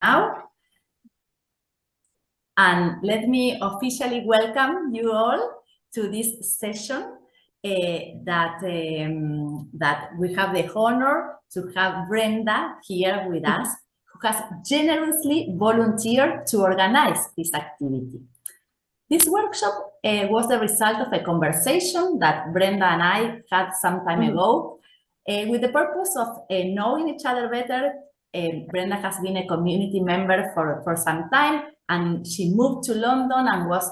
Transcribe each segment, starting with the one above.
now. And let me officially welcome you all to this session that we have the honor to have Brenda here with us, who has generously volunteered to organize this activity. This workshop was the result of a conversation that Brenda and I had some time ago with the purpose of knowing each other better. Brenda has been a community member for some time, and she moved to London and was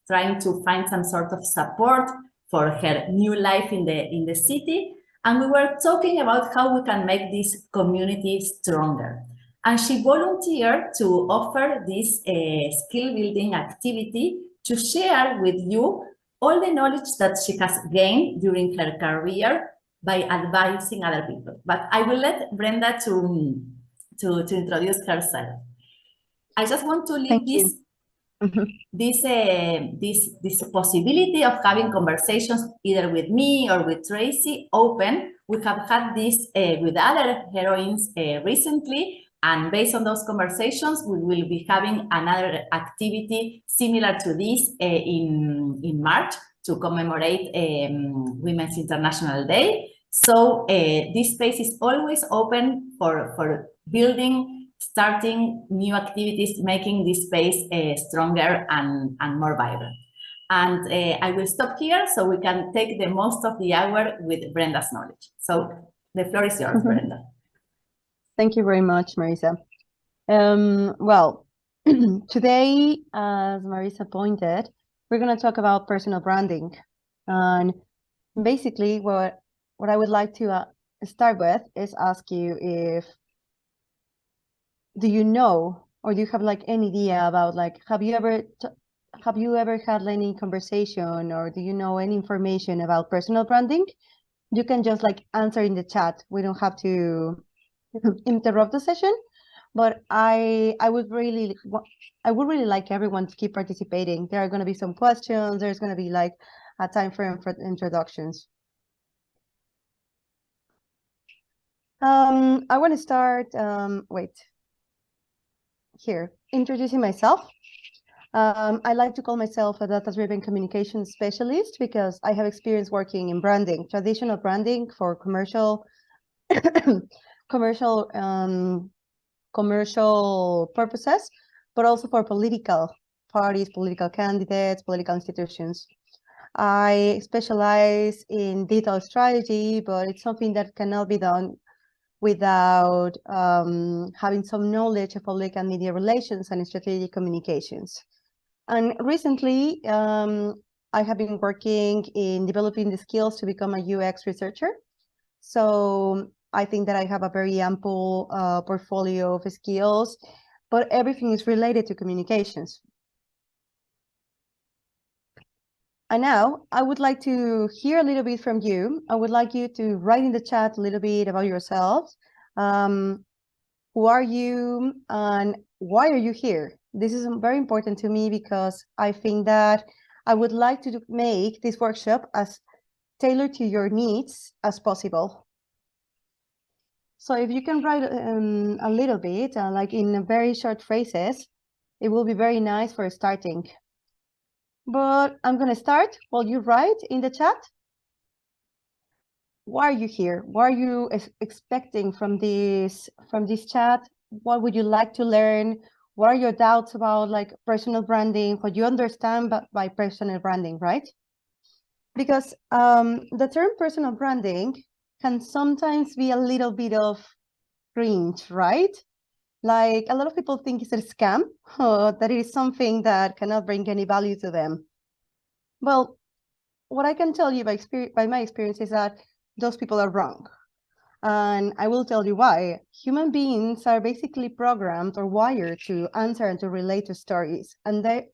trying to find some sort of support for her new life in the city. And we were talking about how we can make this community stronger. And she volunteered to offer this skill building activity to share with you all the knowledge that she has gained during her career by advising other people. But I will let Brenda to introduce herself. I just want to leave this possibility of having conversations either with me or with Tracy open. We have had this with other heroines recently, and based on those conversations, we will be having another activity similar to this in March to commemorate Women's International Day. So this space is always open for building, starting new activities, making this space stronger and more vibrant. And I will stop here so we can take the most of the hour with Brenda's knowledge. So the floor is yours, Brenda. Thank you very much, Marisa. Well, today, as Marisa pointed, we're going to talk about personal branding. And basically, what I would like to start with is ask you if, do you know, or do you have like any idea about like, have you ever had any conversation, or do you know any information about personal branding? You can just like answer in the chat. We don't have to interrupt the session, but I would really like everyone to keep participating. There are going to be some questions. There's going to be like a time frame for introductions. I want to start, introducing myself. I like to call myself a data-driven communication specialist because I have experience working in branding, traditional branding for commercial purposes, but also for political parties, political candidates, political institutions. I specialize in digital strategy, but it's something that cannot be done without having some knowledge of public and media relations and strategic communications. And recently, I have been working in developing the skills to become a UX researcher. So I think that I have a very ample portfolio of skills, but everything is related to communications. And now I would like to hear a little bit from you. I would like you to write in the chat a little bit about yourselves. Who are you and why are you here? This is very important to me because I think that I would like to make this workshop as tailored to your needs as possible. So if you can write a little bit, like in very short phrases, it will be very nice for starting. But I'm going to start while you write in the chat. Why are you here? What are you expecting from this chat? What would you like to learn? What are your doubts about like personal branding? What you understand by personal branding, right? Because the term personal branding can sometimes be a little bit of cringe, right? Like a lot of people think it's a scam, that it is something that cannot bring any value to them. Well, what I can tell you by my experience is that those people are wrong. And I will tell you why. Human beings are basically programmed or wired to answer and to relate to stories. And the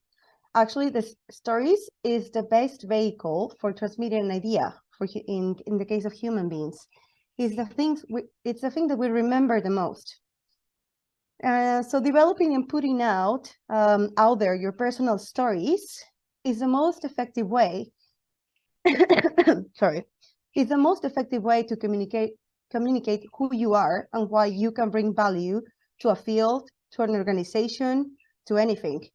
stories is the best vehicle for transmitting an idea. In the case of human beings, it's the thing that we remember the most. So developing and putting out there your personal stories is the most effective way. Sorry, is the most effective way to communicate who you are and why you can bring value to a field, to an organization, to anything.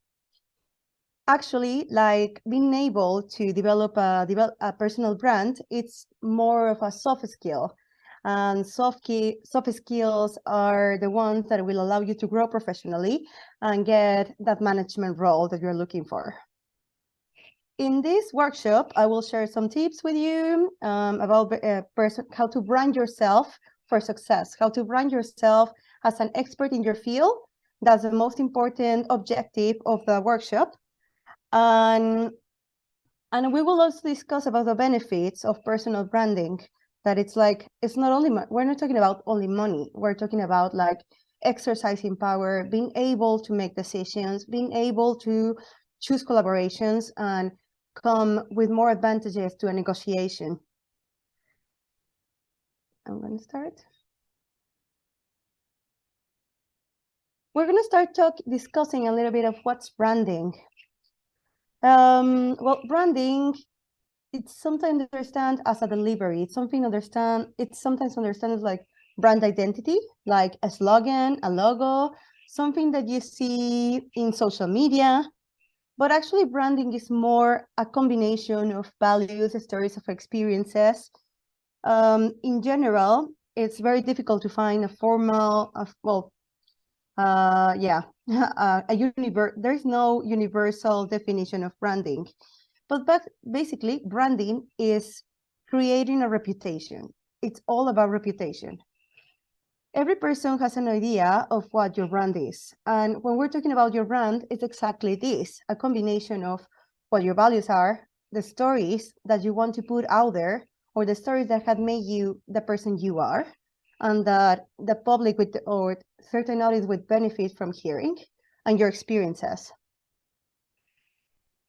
Actually, like being able to develop a personal brand, it's more of a soft skill. And soft skills are the ones that will allow you to grow professionally and get that management role that you're looking for. In this workshop, I will share some tips with you about how to brand yourself for success, how to brand yourself as an expert in your field. That's the most important objective of the workshop. And we will also discuss about the benefits of personal branding, that it's like, it's not only, we're not talking about only money. We're talking about like exercising power, being able to make decisions, being able to choose collaborations and come with more advantages to a negotiation. I'm going to start. We're going to start discussing a little bit of what's branding. Well, branding, it's sometimes understood as a delivery. It's sometimes understood as like brand identity, like a slogan, a logo, something that you see in social media. But actually, branding is more a combination of values, stories, of experiences. In general, it's very difficult to find a formal, there is no universal definition of branding. But basically, branding is creating a reputation. It's all about reputation. Every person has an idea of what your brand is. And when we're talking about your brand, it's exactly this, a combination of what your values are, the stories that you want to put out there, or the stories that have made you the person you are, and that the public or certain audience would benefit from hearing, and your experiences.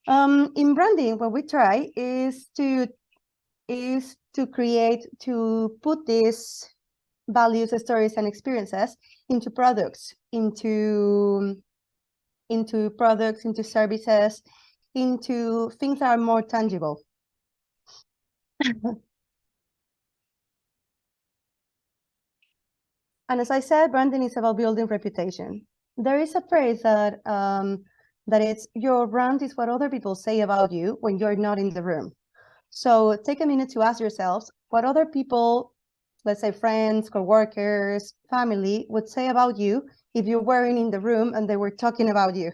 In branding, what we try is to put these values, stories, and experiences into products, into services, into things that are more tangible. And as I said, branding is about building reputation. There is a phrase that it's your brand is what other people say about you when you're not in the room. So take a minute to ask yourselves what other people, let's say friends, coworkers, family, would say about you if you weren't in the room and they were talking about you.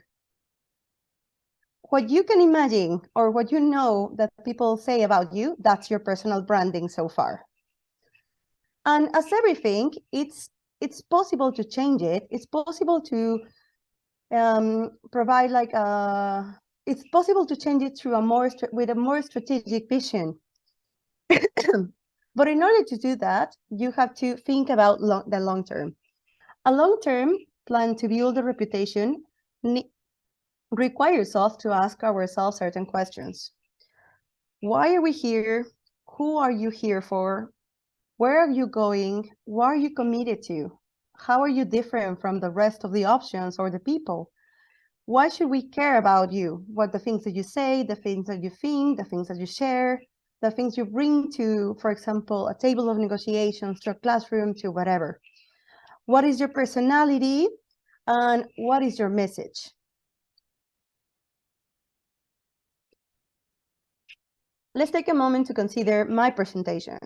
What you can imagine or what you know that people say about you, that's your personal branding so far. And as everything, it's possible to change it. It's possible to provide like it's possible to change it through with a more strategic vision. But in order to do that, you have to think about the long term. A long-term plan to build a reputation requires us to ask ourselves certain questions. Why are we here? Who are you here for? Where are you going? What are you committed to? How are you different from the rest of the options or the people? Why should we care about you? What the things that you say, the things that you think, the things that you share, the things you bring to, for example, a table of negotiations, to a classroom, to whatever. What is your personality and what is your message? Let's take a moment to consider my presentation.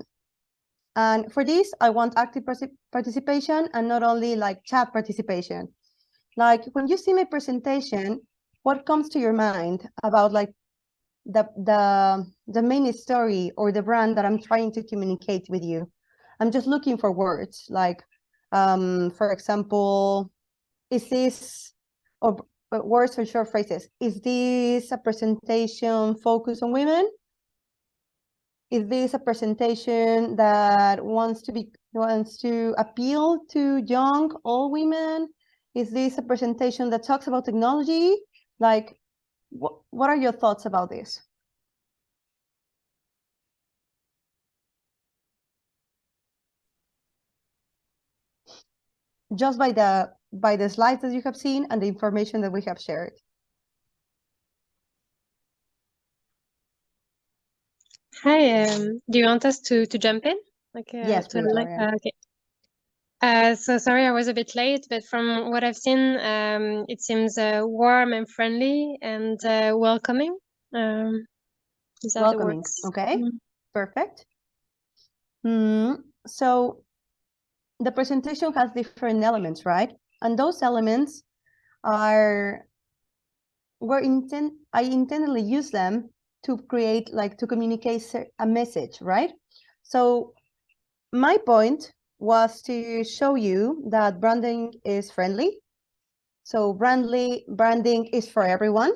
And for this, I want active participation and not only like chat participation. Like when you see my presentation, what comes to your mind about like the main story or the brand that I'm trying to communicate with you? I'm just looking for words like, for example, is this, or words or short phrases, is this a presentation focused on women? Is this a presentation that wants to appeal to young, all women? Is this a presentation that talks about technology? Like, what are your thoughts about this? Just by the slides that you have seen and the information that we have shared. Hi, do you want us to jump in? Yes, please, okay. So sorry I was a bit late, but from what I've seen, it seems warm and friendly and welcoming. Is that the Welcoming. words? Okay, perfect. So the presentation has different elements, right? And those elements I intentionally use them to create, like, to communicate a message, right? So my point was to show you that branding is friendly. So branding is for everyone.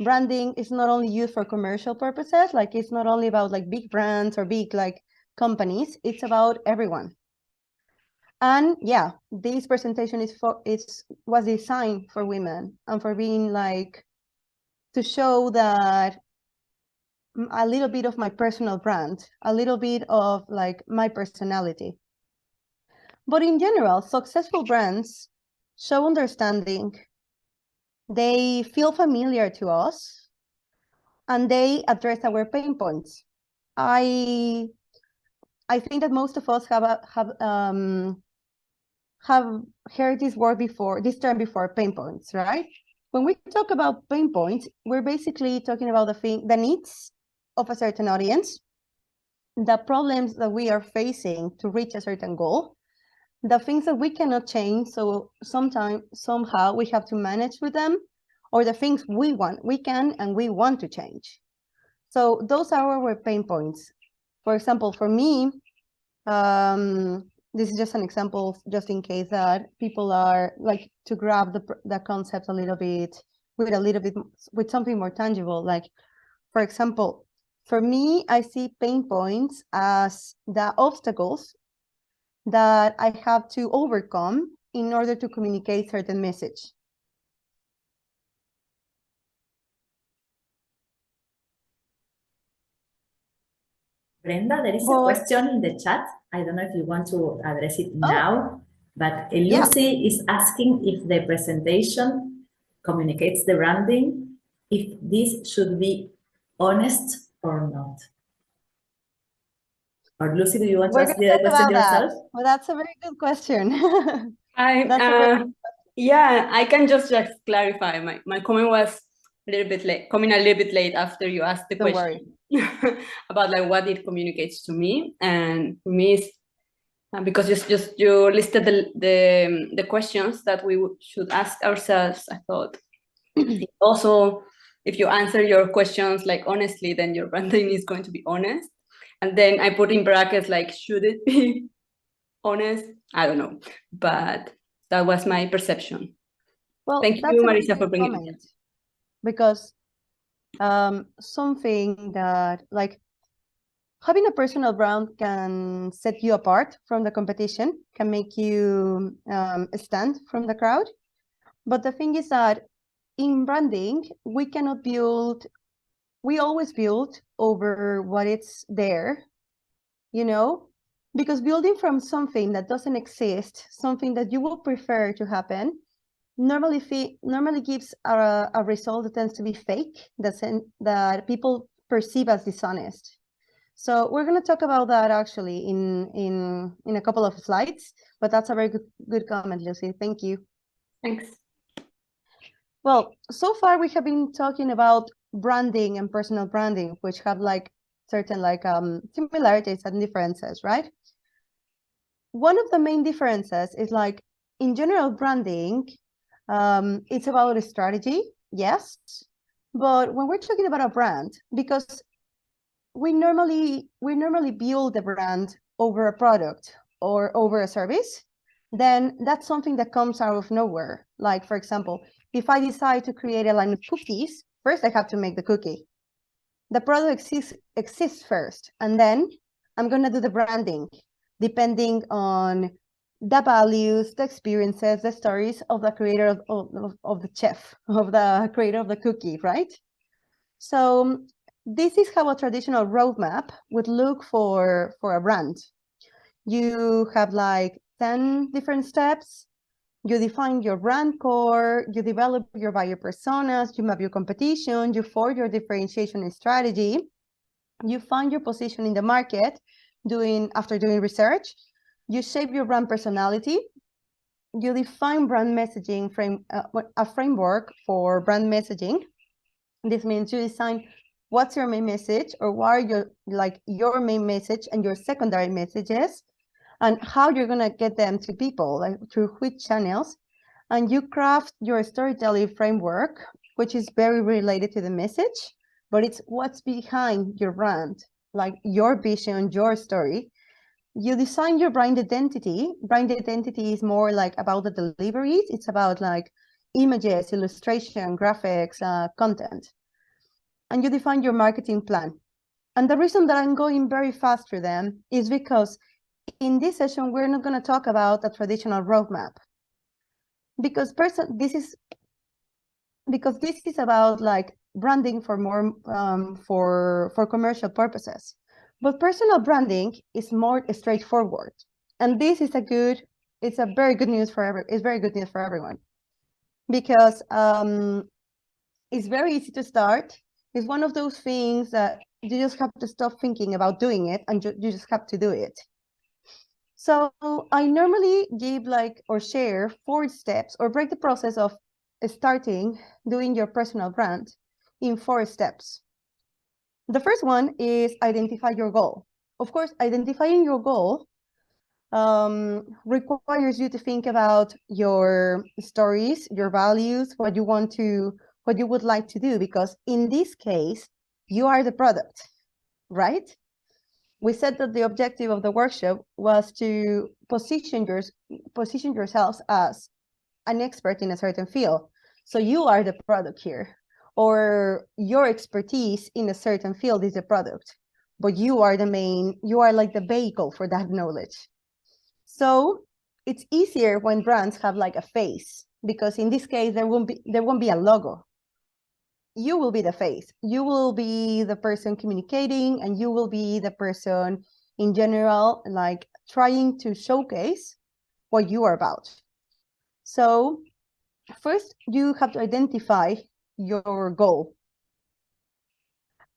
Branding is not only used for commercial purposes, like it's not only about like big brands or big like companies, it's about everyone. And yeah, this presentation was designed for women and for being like, to show that a little bit of my personal brand, a little bit of like my personality. But in general, successful brands show understanding, they feel familiar to us, and they address our pain points. I think that most of us have heard this term before, pain points, right? When we talk about pain points, we're basically talking about the needs of a certain audience, the problems that we are facing to reach a certain goal, the things that we cannot change, so somehow we have to manage with them, or the things we want to change. So those are our pain points. For example, for me, this is just an example, just in case that people are like to grab the concept a little bit with something more tangible. Like, for example, for me, I see pain points as the obstacles that I have to overcome in order to communicate certain message. Brenda, there is a question in the chat. I don't know if you want to address it now, but Lucy is asking if the presentation communicates the branding, if this should be honest or not. Or Lucy, do you want to ask the question yourself? Well, that's a very good question. Yeah, I can just clarify. My comment was a little bit late, coming a little bit late after you asked the question about like what it communicates to me. And for me, it's, because you listed the questions that we should ask ourselves. I thought also, if you answer your questions like honestly, then your branding is going to be honest. And then I put in brackets like, should it be honest? I don't know, but that was my perception. Well, thank you, Marisa, for bringing it. Because something that, like, having a personal brand can set you apart from the competition, can make you stand from the crowd. But the thing is that in branding, we always build over what it's there, you know, because building from something that doesn't exist, something that you would prefer to happen, normally gives a result that tends to be fake, that people perceive as dishonest. So we're going to talk about that actually in a couple of slides, but that's a very good comment, Lucy. Thank you. Thanks. Well, so far we have been talking about branding and personal branding, which have like certain like similarities and differences, right? One of the main differences is like, in general, branding, it's about a strategy, yes, but when we're talking about a brand, because we normally build the brand over a product or over a service, then that's something that comes out of nowhere. Like, for example, if I decide to create a line of cookies, first I have to make the cookie. The product exists first, and then I'm going to do the branding, depending on the values, the experiences, the stories of the creator of the chef, of the creator of the cookie, right? So this is how a traditional roadmap would look for a brand. You have like 10 different steps. You define your brand core, you develop your buyer personas, you map your competition, you forge your differentiation and strategy, you find your position in the market after doing research, You shape your brand personality. You define brand messaging a framework for brand messaging. This means you design what's your main message, or what are your main message and your secondary messages, and how you're gonna get them to people, like through which channels. And you craft your storytelling framework, which is very related to the message, but it's what's behind your brand, like your vision, your story. You design your brand identity. Brand identity is more like about the deliveries. It's about like images, illustration, graphics, content. And you define your marketing plan. And the reason that I'm going very fast through them is because in this session, we're not going to talk about a traditional roadmap. Because this is about like branding for more for commercial purposes. But personal branding is more straightforward. And this is it's very good news for everyone. Because it's very easy to start. It's one of those things that you just have to stop thinking about doing it, and you just have to do it. So I normally give or share 4 steps, or break the process of starting doing your personal brand in 4 steps. The first one is identify your goal. Of course, identifying your goal requires you to think about your stories, your values, what you would like to do, because in this case, you are the product, right? We said that the objective of the workshop was to position yourselves as an expert in a certain field. So you are the product here, or your expertise in a certain field is the product, but you are like the vehicle for that knowledge. So it's easier when brands have like a face, because in this case, there won't be a logo. You will be the face. You will be the person communicating, and you will be the person in general, like trying to showcase what you are about. So first, you have to identify your goal.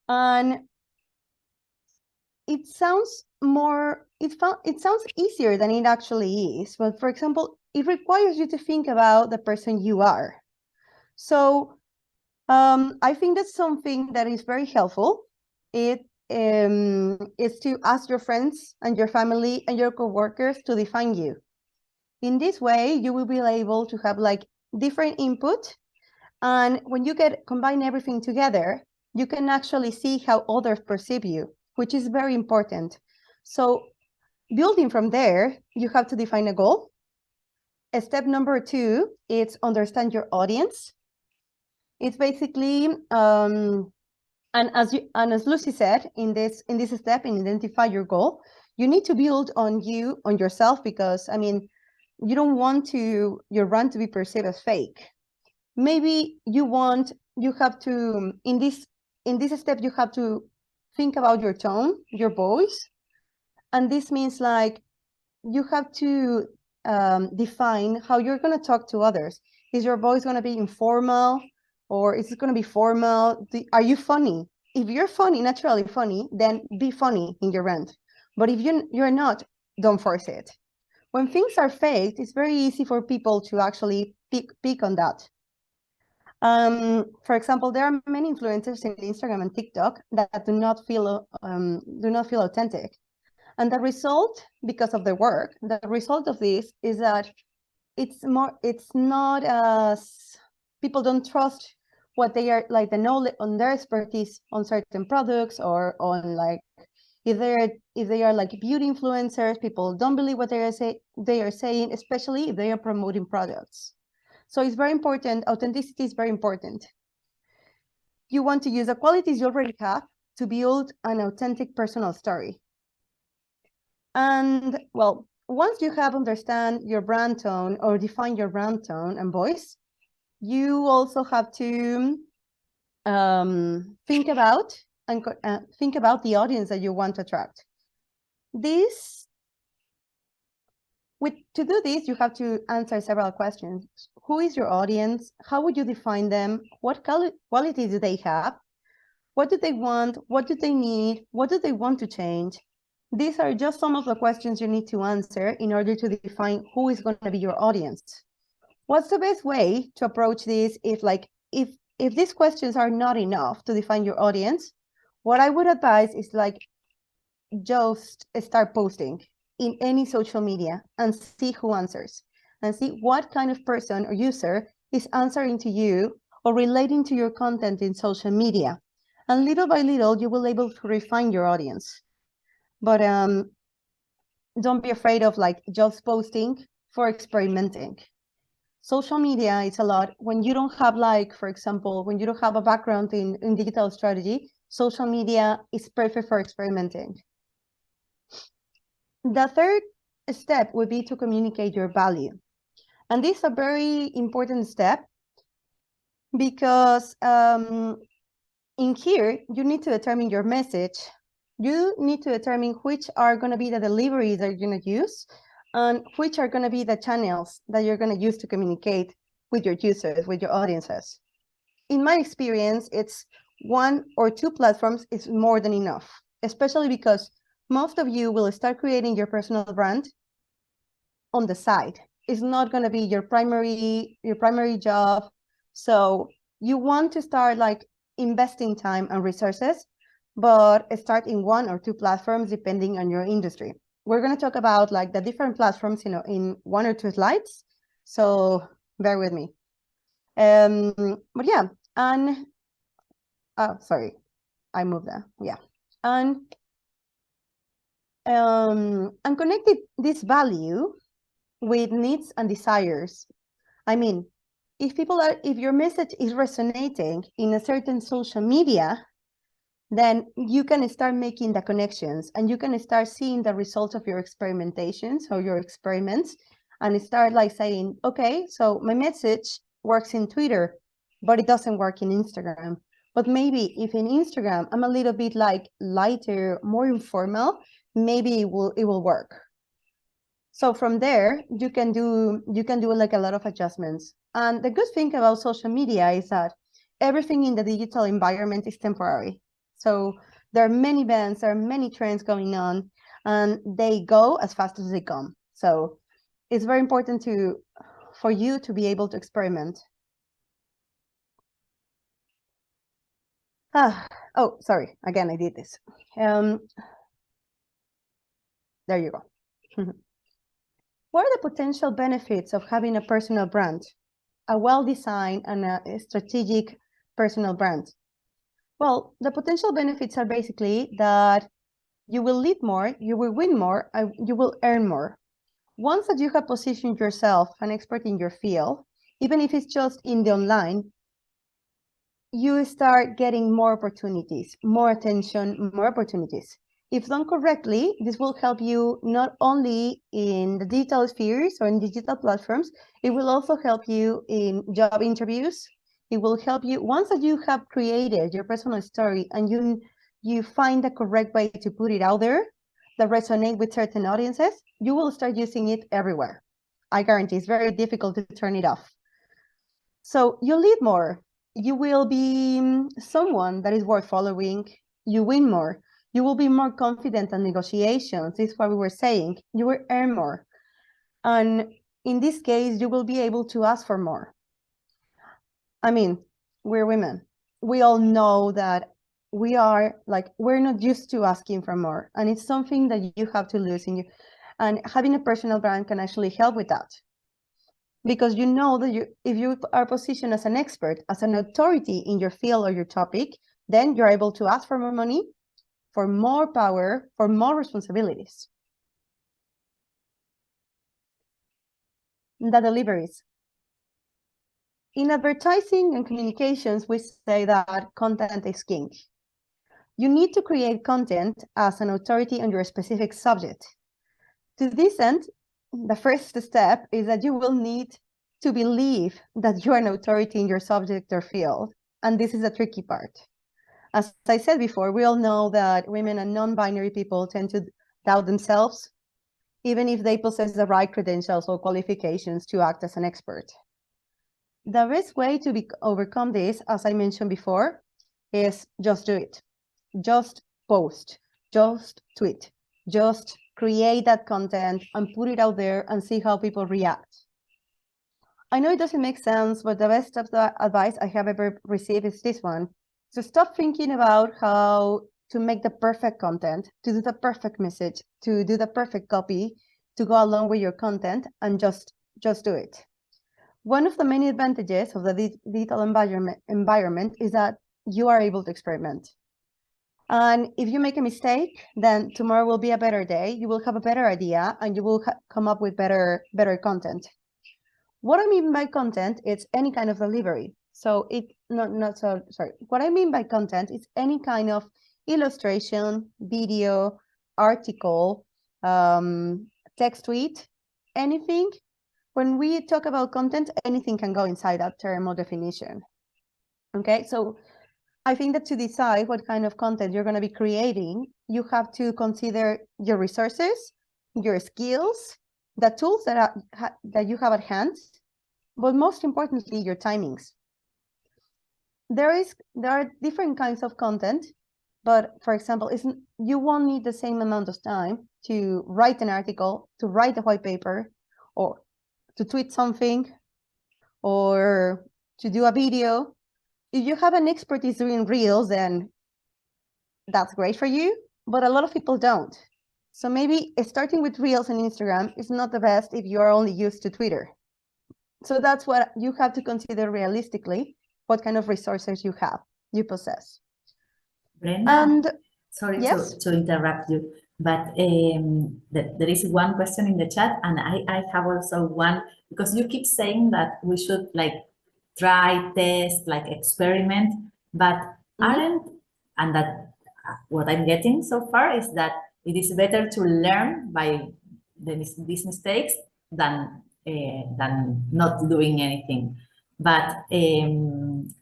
And it sounds easier than it actually is. But for example, it requires you to think about the person you are. So I think that's something that is very helpful. It is to ask your friends and your family and your coworkers to define you. In this way, you will be able to have like different input, and when you combine everything together, you can actually see how others perceive you, which is very important. So building from there, you have to define a goal. Step number 2 is understand your audience. It's basically, and as Lucy said, in this step, in identify your goal, you need to build on yourself, because I mean, you don't want your brand to be perceived as fake. Maybe you have to, in this step, you have to think about your tone, your voice, and this means like you have to define how you're going to talk to others. Is your voice going to be informal, or is it going to be formal? Are you funny? If you're funny, naturally funny, then be funny in your brand. But if you're not, don't force it. When things are faked, it's very easy for people to actually pick on that. For example, there are many influencers in Instagram and TikTok that do not feel authentic. And the result, because of their work, the result of this is that it's not as people don't trust what they are, like the knowledge on their expertise on certain products, or on like if they are like beauty influencers, people don't believe what they are saying, especially if they are promoting products. So it's very important. Authenticity is very important. You want to use the qualities you already have to build an authentic personal story. And well, once you have understand your brand tone, or define your brand tone and voice, you also have to think about the audience that you want to attract. To do this, you have to answer several questions. Who is your audience? How would you define them? What qualities do they have? What do they want? What do they need? What do they want to change? these are just some of the questions you need to answer in order to define who is going to be your audience. What's the best way to approach this if these questions are not enough to define your audience? What I would advise is just start posting in any social media and see who answers and see what kind of person or user is answering to you or relating to your content in social media. And little by little, you will be able to refine your audience. But don't be afraid of just posting for experimenting. Social media is a lot when you don't have for example, when you don't have a background in digital strategy, social media is perfect for experimenting. The third step would be to communicate your value. And this is a very important step because in here, you need to determine your message. You need to determine which are going to be the deliveries that you're going to use and which are going to be the channels that you're going to use to communicate with your users, with your audiences. In my experience, it's 1 or 2 platforms is more than enough, especially because most of you will start creating your personal brand on the side. It's not going to be your primary job. So you want to start investing time and resources, but start in 1 or 2 platforms depending on your industry. We're going to talk about the different platforms, in 1 or 2 slides. So bear with me. But yeah, and sorry, I moved that. Yeah, and connected this value with needs and desires. I mean, if your message is resonating in a certain social media, then you can start making the connections and you can start seeing the results of your experimentations or your experiments and start saying, okay, so my message works in Twitter, but it doesn't work in Instagram. But maybe if in Instagram, I'm a little bit lighter, more informal, maybe it will work. So from there, you can do a lot of adjustments. And the good thing about social media is that everything in the digital environment is temporary. So there are many events, there are many trends going on, and they go as fast as they come. So it's very important for you to be able to experiment. Oh, sorry. Again, I did this. There you go. What are the potential benefits of having a personal brand, a well-designed and a strategic personal brand? Well, the potential benefits are basically that you will lead more, you will win more, you will earn more. Once that you have positioned yourself an expert in your field, even if it's just in the online, you start getting more opportunities, more attention, more opportunities. If done correctly, this will help you not only in the digital spheres or in digital platforms, it will also help you in job interviews. It will help you once that you have created your personal story and you find the correct way to put it out there that resonate with certain audiences, you will start using it everywhere. I guarantee it's very difficult to turn it off. So you lead more. You will be someone that is worth following. You win more. You will be more confident in negotiations. This is what we were saying. You will earn more. And in this case, you will be able to ask for more. I mean, we're women. We all know that we're not used to asking for more. And it's something that you have to lose in you. And having a personal brand can actually help with that. Because you know that if you are positioned as an expert, as an authority in your field or your topic, then you're able to ask for more money, for more power, for more responsibilities. The deliveries. In advertising and communications, we say that content is king. You need to create content as an authority on your specific subject. To this end, the first step is that you will need to believe that you are an authority in your subject or field. And this is a tricky part. As I said before, we all know that women and non-binary people tend to doubt themselves, even if they possess the right credentials or qualifications to act as an expert. The best way to overcome this, as I mentioned before, is just do it. Just post, just tweet, Just create that content and put it out there and see how people react. I know it doesn't make sense, but the best of the advice I have ever received is this one. So stop thinking about how to make the perfect content, to do the perfect message, to do the perfect copy, to go along with your content, and just do it. One of the many advantages of the digital environment is that you are able to experiment. And if you make a mistake, then tomorrow will be a better day. You will have a better idea and you will come up with better content. What I mean by content is any kind of delivery. So what I mean by content is any kind of illustration, video, article, text tweet, anything. When we talk about content, anything can go inside that term or definition. Okay, so I think that to decide what kind of content you're going to be creating, you have to consider your resources, your skills, the tools that you have at hand, but most importantly, your timings. There are different kinds of content, but for example, you won't need the same amount of time to write an article, to write a white paper, or to tweet something, or to do a video. If you have an expertise doing reels, then that's great for you, but a lot of people don't. So maybe starting with reels and Instagram is not the best if you are only used to Twitter. So that's what you have to consider realistically, what kind of resources you possess. Brenda, and sorry yes? to interrupt you, but there is one question in the chat, and I have also one, because you keep saying that we should like try, test, like experiment, but and that what I'm getting so far is that it is better to learn by these mistakes than not doing anything. But in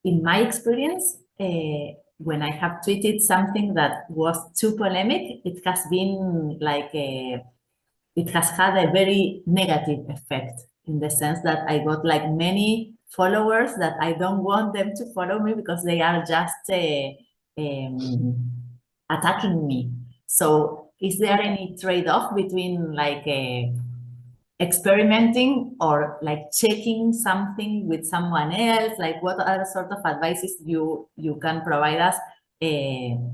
my experience, when I have tweeted something that was too polemic, it has been like it has had a very negative effect, in the sense that I got like many followers that I don't want them to follow me because they are just attacking me. So is there any trade-off between like experimenting or like checking something with someone else? Like what other sort of advices you can provide us in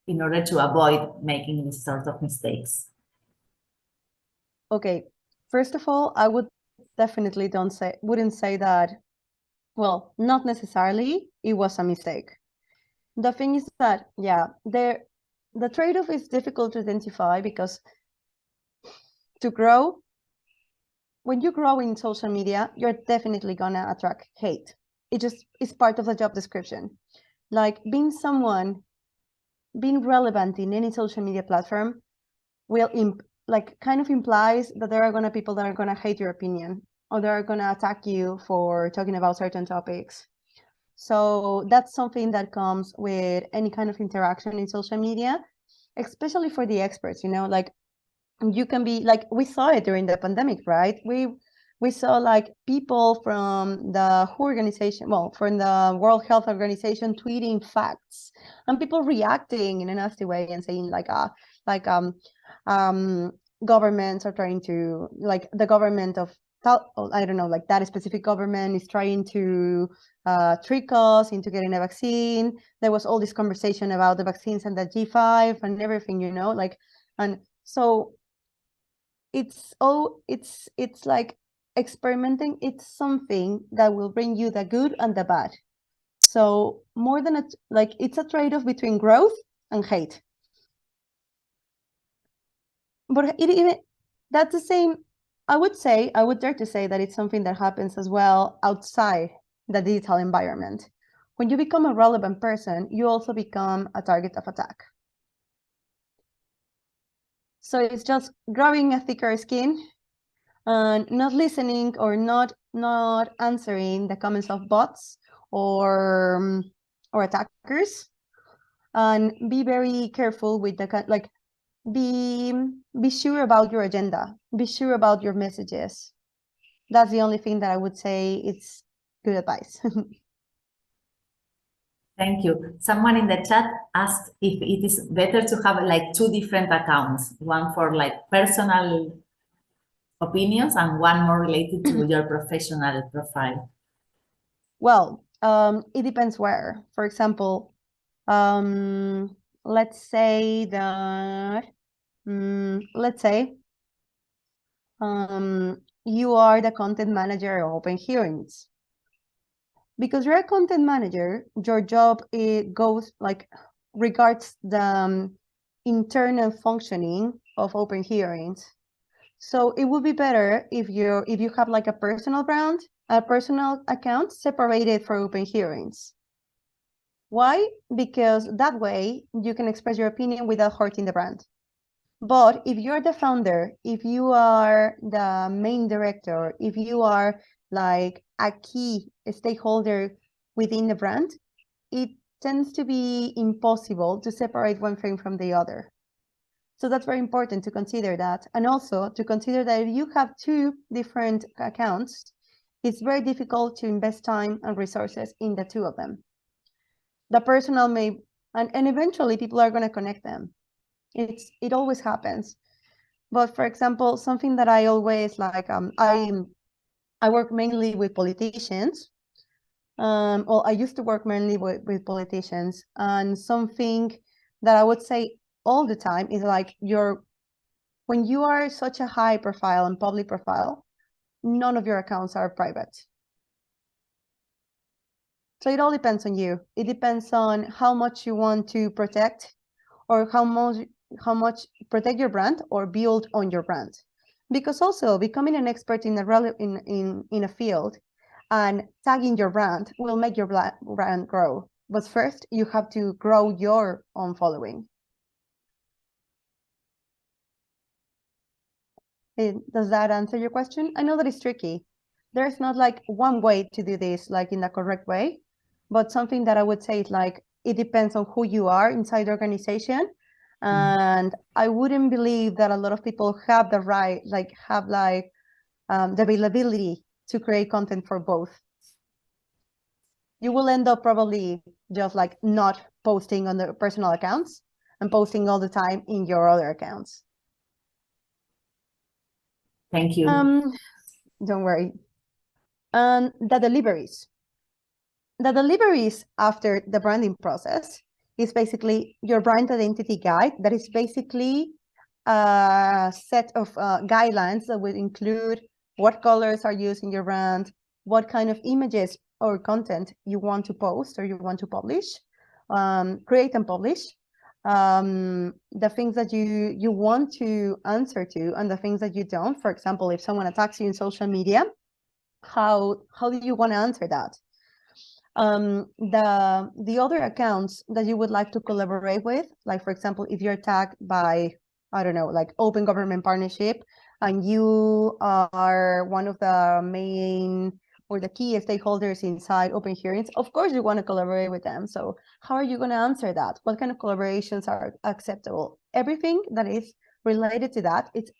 order to avoid making these sort of mistakes? Okay, first of all, I would definitely wouldn't say that, well, not necessarily it was a mistake. The thing is that, yeah, the trade-off is difficult to identify, because to grow, when you grow in social media, you're definitely gonna attract hate. It just is part of the job description. Like being relevant in any social media platform will kind of implies that there are gonna people that are gonna hate your opinion, or they're gonna attack you for talking about certain topics. So that's something that comes with any kind of interaction in social media, especially for the experts, like you can be like, we saw it during the pandemic, right? We saw like people from the WHO organization, from the World Health Organization tweeting facts, and people reacting in a nasty way and saying governments are trying to, like the government of, I don't know, like that specific government is trying to trick us into getting a vaccine. There was all this conversation about the vaccines and the G5 and everything, and so it's like experimenting. It's something that will bring you the good and the bad. So more than it's a trade-off between growth and hate. But that's the same. I would dare to say that it's something that happens as well outside the digital environment. When you become a relevant person, you also become a target of attack. So it's just growing a thicker skin and not listening or not answering the comments of bots or attackers, and be very careful with the be sure about your agenda, be sure about your messages. That's the only thing that I would say it's good advice. Thank you. Someone in the chat asked if it is better to have like 2 different accounts, one for like personal opinions and one more related to your professional profile. Well, it depends where. For example, let's say that, let's say you are the content manager of Open Heroines. Because you're a content manager, your job goes like regards the internal functioning of Open Heroines. So it would be better if you have like a personal brand, a personal account separated for Open Heroines. Why? Because that way you can express your opinion without hurting the brand. But if you're the founder, if you are the main director, if you are like a key stakeholder within the brand, it tends to be impossible to separate one thing from the other. So that's very important to consider that. And also to consider that if you have 2 different accounts, it's very difficult to invest time and resources in the 2 of them. The personal may, and eventually people are going to connect them. It always happens. But for example, something that I always like, I work mainly with politicians. Well, I used to work mainly with politicians, and something that I would say all the time is like when you are such a high profile and public profile, none of your accounts are private. So it all depends on you. It depends on how much you want to protect, or how much protect your brand or build on your brand. Because also becoming an expert in a field and tagging your brand will make your brand grow. But first, you have to grow your own following. Does that answer your question? I know that it's tricky. There's not like one way to do this, like in the correct way, but something that I would say is like, it depends on who you are inside the organization. And I wouldn't believe that a lot of people have the right, like the availability to create content for both. You will end up probably just like not posting on the personal accounts and posting all the time in your other accounts. Thank you. Don't worry. And the deliveries. The deliveries after the branding process is basically your brand identity guide. That is basically a set of guidelines that would include what colors are used in your brand, what kind of images or content you want to post or you want to publish, create and publish, the things that you want to answer to and the things that you don't. For example, if someone attacks you in social media, how do you want to answer that? The other accounts that you would like to collaborate with, like for example, if you're tagged by, I don't know, like Open Government Partnership, and you are one of the main or the key stakeholders inside Open Heroines, of course you want to collaborate with them. So how are you going to answer that? What kind of collaborations are acceptable? Everything that is related to that, it's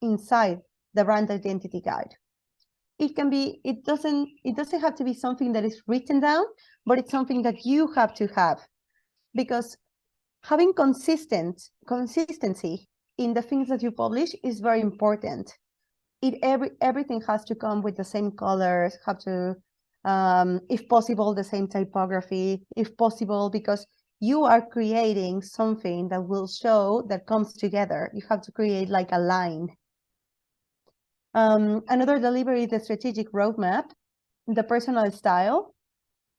inside the brand identity guide. It can be, it doesn't have to be something that is written down, but it's something that you have to have, because having consistency in the things that you publish is very important. Everything has to come with the same colors, have to, if possible, the same typography, if possible, because you are creating something that will show that comes together. You have to create like a line. Another delivery is the strategic roadmap, the personal style,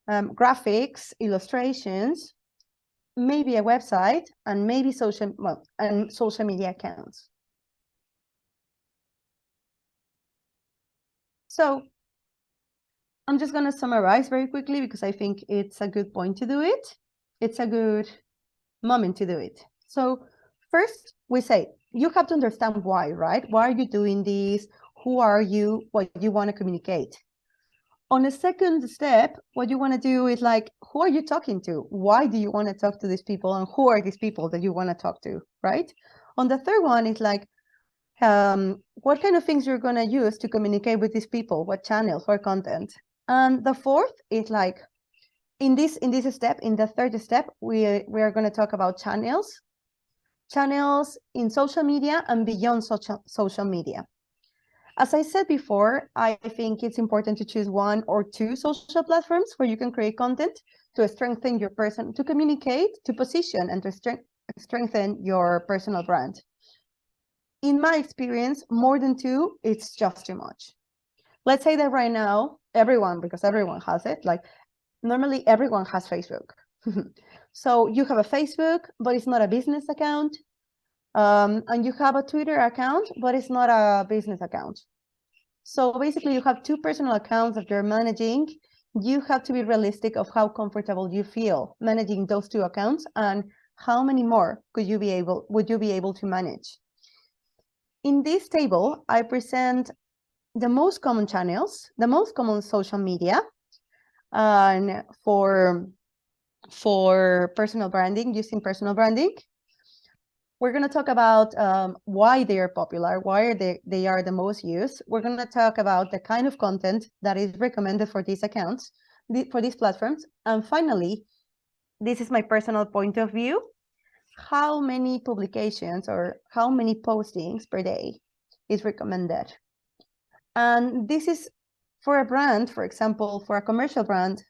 graphics, illustrations, maybe a website, and maybe social media accounts. So I'm just going to summarize very quickly because I think it's a good point to do it. It's a good moment to do it. So first, we say you have to understand why, right? Why are you doing this? Who are you? What you want to communicate? On a second step, what you want to do is like, who are you talking to? Why do you want to talk to these people? And who are these people that you want to talk to, right? On the third one is like, what kind of things you're going to use to communicate with these people? What channels, what content? And the fourth is like, in this step, in the third step, we are going to talk about channels in social media and beyond social media. As I said before, I think it's important to choose 1 or 2 social platforms where you can create content to strengthen your person, to communicate, to position, and to strengthen your personal brand. In my experience, more than 2, it's just too much. Let's say that right now, because everyone has it, like normally everyone has Facebook. So you have a Facebook, but it's not a business account. And you have a Twitter account, but it's not a business account. So basically you have 2 personal accounts that you're managing. You have to be realistic of how comfortable you feel managing those 2 accounts and how many more would you be able to manage. In this table, I present the most common channels, the most common social media, and for personal branding, using personal branding. We're going to talk about why they are popular, why they are the most used. We're going to talk about the kind of content that is recommended for these accounts, for these platforms. And finally, this is my personal point of view, how many publications or how many postings per day is recommended. And this is for a brand, for example, for a commercial brand,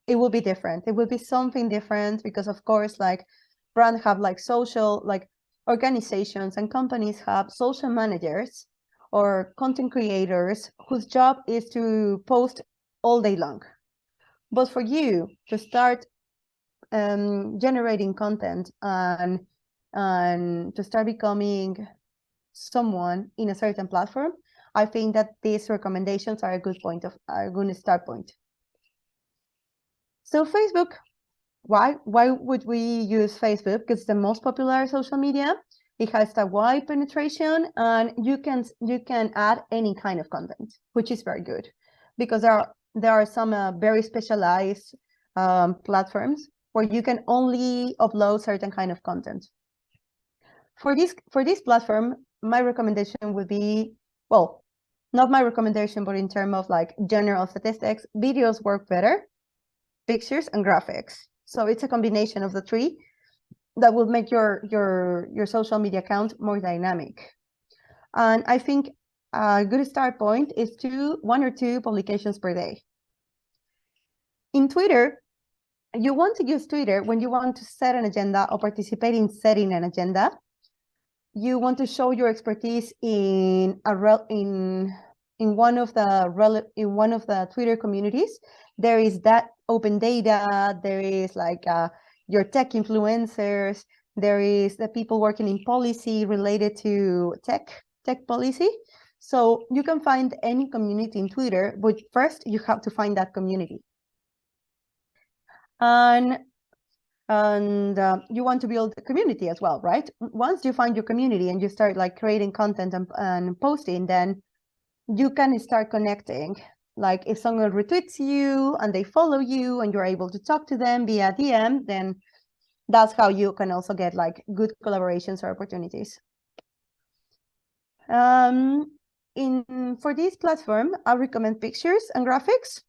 it will be different. It will be something different because, of course, like brands have like social, like organizations and companies have social managers or content creators whose job is to post all day long. But for you to start generating content and to start becoming someone in a certain platform, I think that these recommendations are a good start point. So Facebook, why would we use Facebook? Because it's the most popular social media. It has a wide penetration, and you can add any kind of content, which is very good, because there are some very specialized platforms where you can only upload certain kind of content. For this platform, my recommendation would be, well, not my recommendation, but in terms of like general statistics, videos work better, pictures and graphics. So it's a combination of the 3 that will make your social media account more dynamic. And I think a good start point is 1 or 2 publications per day. In Twitter, you want to use Twitter when you want to set an agenda or participate in setting an agenda. You want to show your expertise in one of the Twitter communities. There is that open data. There is like your tech influencers. There is the people working in policy related to tech policy. So you can find any community in Twitter, but first you have to find that community. And you want to build a community as well, right? Once you find your community and you start like creating content and posting, then you can start connecting. Like if someone retweets you and they follow you and you're able to talk to them via DM, then that's how you can also get like good collaborations or opportunities. For this platform, I recommend pictures and graphics.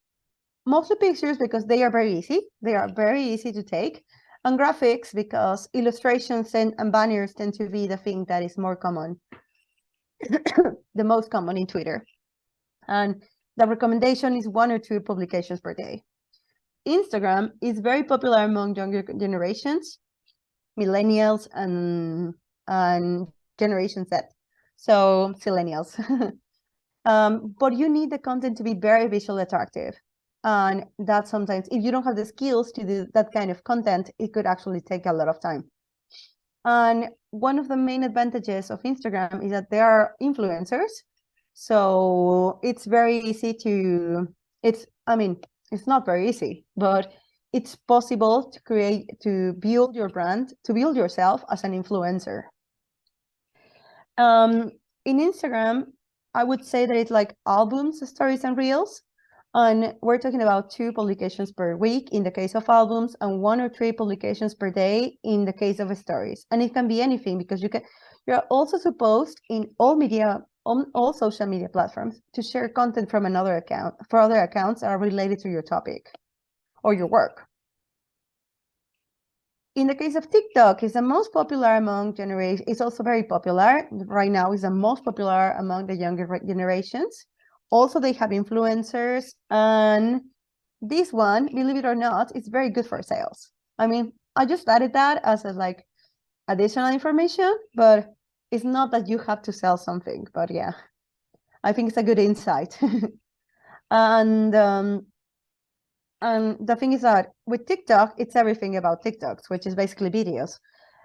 Mostly pictures because they are very easy. They are very easy to take. And graphics because illustrations and banners tend to be the thing that is more common, the most common in Twitter. And the recommendation is 1 or 2 publications per day. Instagram is very popular among younger generations, millennials and Generation Z, so millennials. But you need the content to be very visually attractive. And that sometimes, if you don't have the skills to do that kind of content, it could actually take a lot of time. And one of the main advantages of Instagram is that there are influencers. So it's very easy it's not very easy, but it's possible to build your brand, to build yourself as an influencer. In Instagram, I would say that it's like albums, stories, and reels. And we're talking about 2 publications per week in the case of albums and 1 or 3 publications per day in the case of stories. And it can be anything because you're also supposed in all social media platforms to share content from another account for other accounts that are related to your topic or your work. In the case of TikTok, it's the most popular among generation. It's also very popular right now. It's the most popular among the younger generations. Also, they have influencers, and this one, believe it or not, is very good for sales. I mean, I just added that as a like additional information, but it's not that you have to sell something. But yeah, I think it's a good insight. And the thing is that with TikTok, it's everything about TikToks, which is basically videos.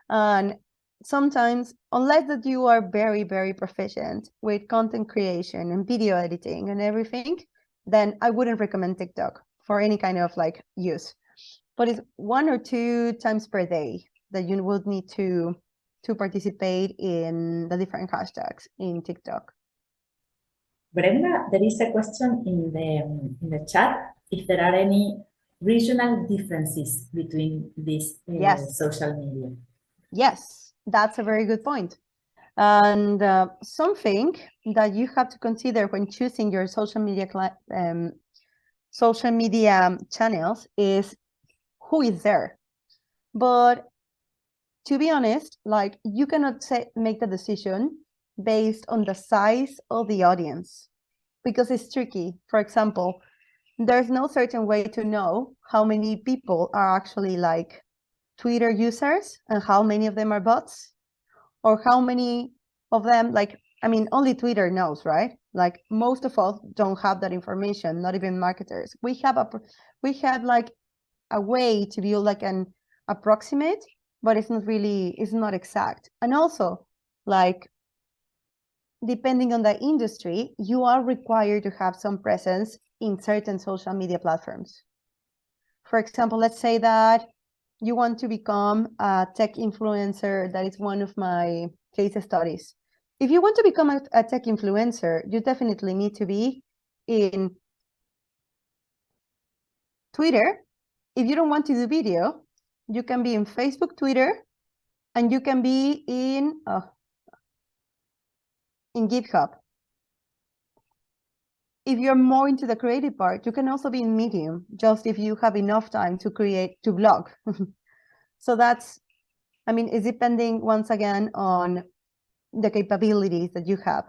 And sometimes, unless that you are very, very proficient with content creation and video editing and everything, then I wouldn't recommend TikTok for any kind of like use. But it's 1 or 2 times per day that you would need to participate in the different hashtags in TikTok. Brenda, there is a question in the chat if there are any regional differences between these Yes. social media. Yes, that's a very good point. And something that you have to consider when choosing your social media channels is who is there. But to be honest, like you cannot make the decision based on the size of the audience because it's tricky. For example, there's no certain way to know how many people are actually like Twitter users and how many of them are bots, or how many of them, like, I mean, only Twitter knows, right? Like most of us don't have that information, not even marketers. We have like a way to be like an approximate, but it's not exact. And also, like, depending on the industry, you are required to have some presence in certain social media platforms. For example, let's say that you want to become a tech influencer. That is one of my case studies. If you want to become a tech influencer, you definitely need to be in Twitter. If you don't want to do video, you can be in Facebook, Twitter, and you can be in GitHub. If you're more into the creative part, you can also be in Medium, just if you have enough time to blog. So that's, I mean, it's depending once again on the capabilities that you have.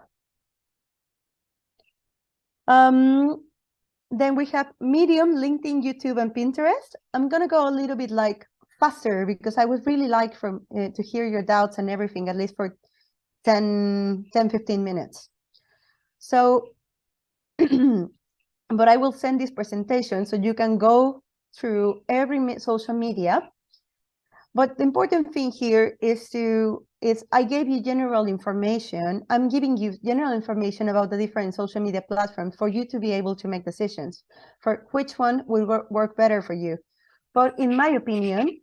Then we have Medium, LinkedIn, YouTube, and Pinterest. I'm gonna go a little bit like faster because I would really like to hear your doubts and everything, at least for 10, 15 minutes. So, but I will send this presentation so you can go through every social media. But the important thing here is I gave you general information. I'm giving you general information about the different social media platforms for you to be able to make decisions for which one will work better for you. But in my opinion,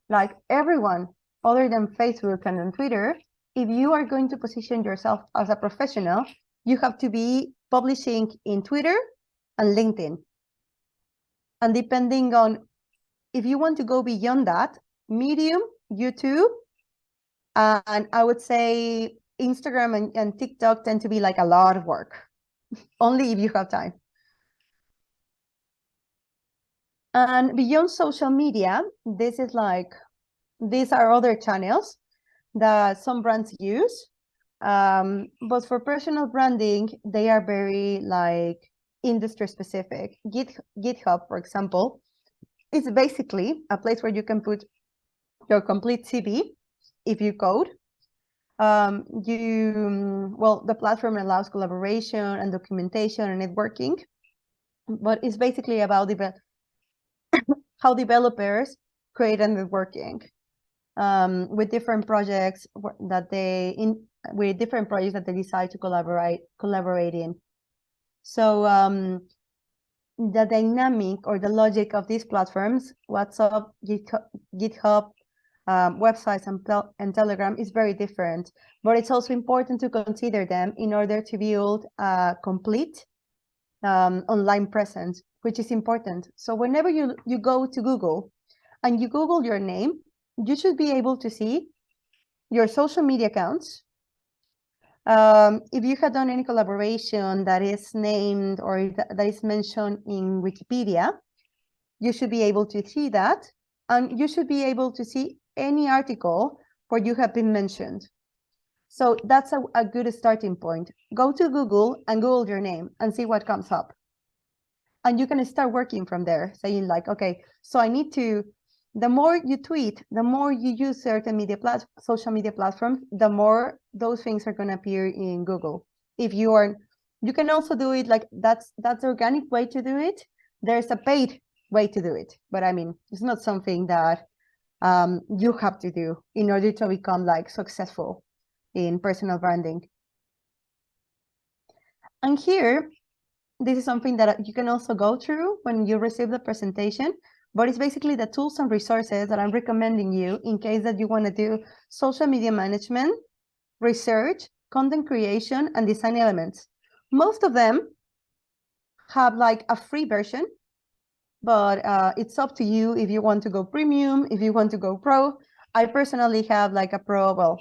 like everyone other than Facebook and Twitter, if you are going to position yourself as a professional, you have to be publishing in Twitter and LinkedIn. And depending on if you want to go beyond that, Medium, YouTube, and I would say Instagram and TikTok tend to be like a lot of work, only if you have time. And beyond social media, these are other channels that some brands use. But for personal branding, they are very like industry specific. GitHub, for example, is basically a place where you can put your complete CV if you code. The platform allows collaboration and documentation and networking, but it's basically about how developers create a networking with different projects that they decide to collaborate in. So the dynamic or the logic of these platforms, WhatsApp, GitHub, websites and Telegram is very different, but it's also important to consider them in order to build a complete online presence, which is important. So whenever you go to Google and you Google your name, you should be able to see your social media accounts. If you have done any collaboration that is named or that is mentioned in Wikipedia, you should be able to see that. And you should be able to see any article where you have been mentioned. So that's a good starting point. Go to Google and Google your name and see what comes up. And you can start working from there, saying like, okay, so I need to, the more you tweet, the more you use certain social media platforms, the more those things are going to appear in Google. If you are, you can also do it like that's the organic way to do it. There's a paid way to do it, but I mean, it's not something that you have to do in order to become like successful in personal branding. And here, this is something that you can also go through when you receive the presentation, but it's basically the tools and resources that I'm recommending you in case that you want to do social media management, research, content creation, and design elements. Most of them have like a free version, but it's up to you if you want to go premium, if you want to go pro. I personally have like a pro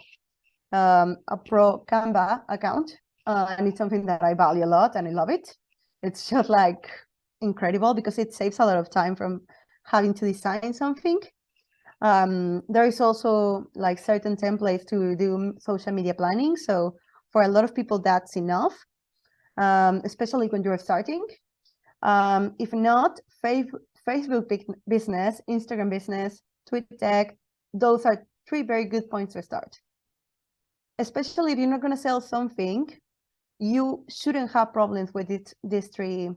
Canva account, and it's something that I value a lot and I love it. It's just like incredible because it saves a lot of time from having to design something. There is also like certain templates to do social media planning. So for a lot of people, that's enough, especially when you're starting. If not, Facebook business, Instagram business, Twitter, those are 3 very good points to start. Especially if you're not going to sell something, you shouldn't have problems with these three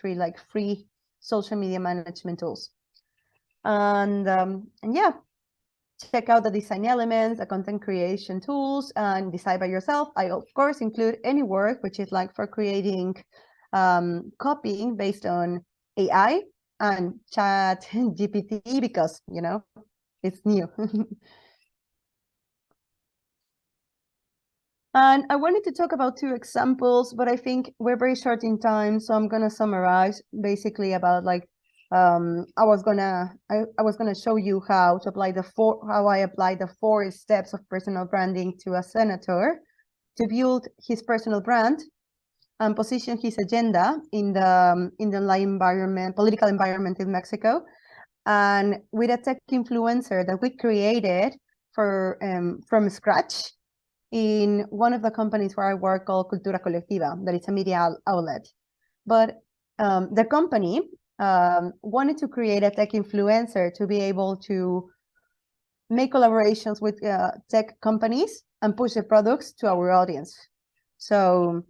like free social media management tools. And yeah, check out the design elements, the content creation tools, and decide by yourself. I of course include any work which is like for creating copying based on AI and Chat GPT because you know it's new. And I wanted to talk about 2 examples, but I think we're very short in time, so I'm gonna summarize basically about like I was gonna show you how to apply how I applied the 4 steps of personal branding to a senator to build his personal brand and position his agenda in the political environment in Mexico, and with a tech influencer that we created from scratch in one of the companies where I work called Cultura Colectiva, that is a media outlet. But the company wanted to create a tech influencer to be able to make collaborations with tech companies and push the products to our audience. So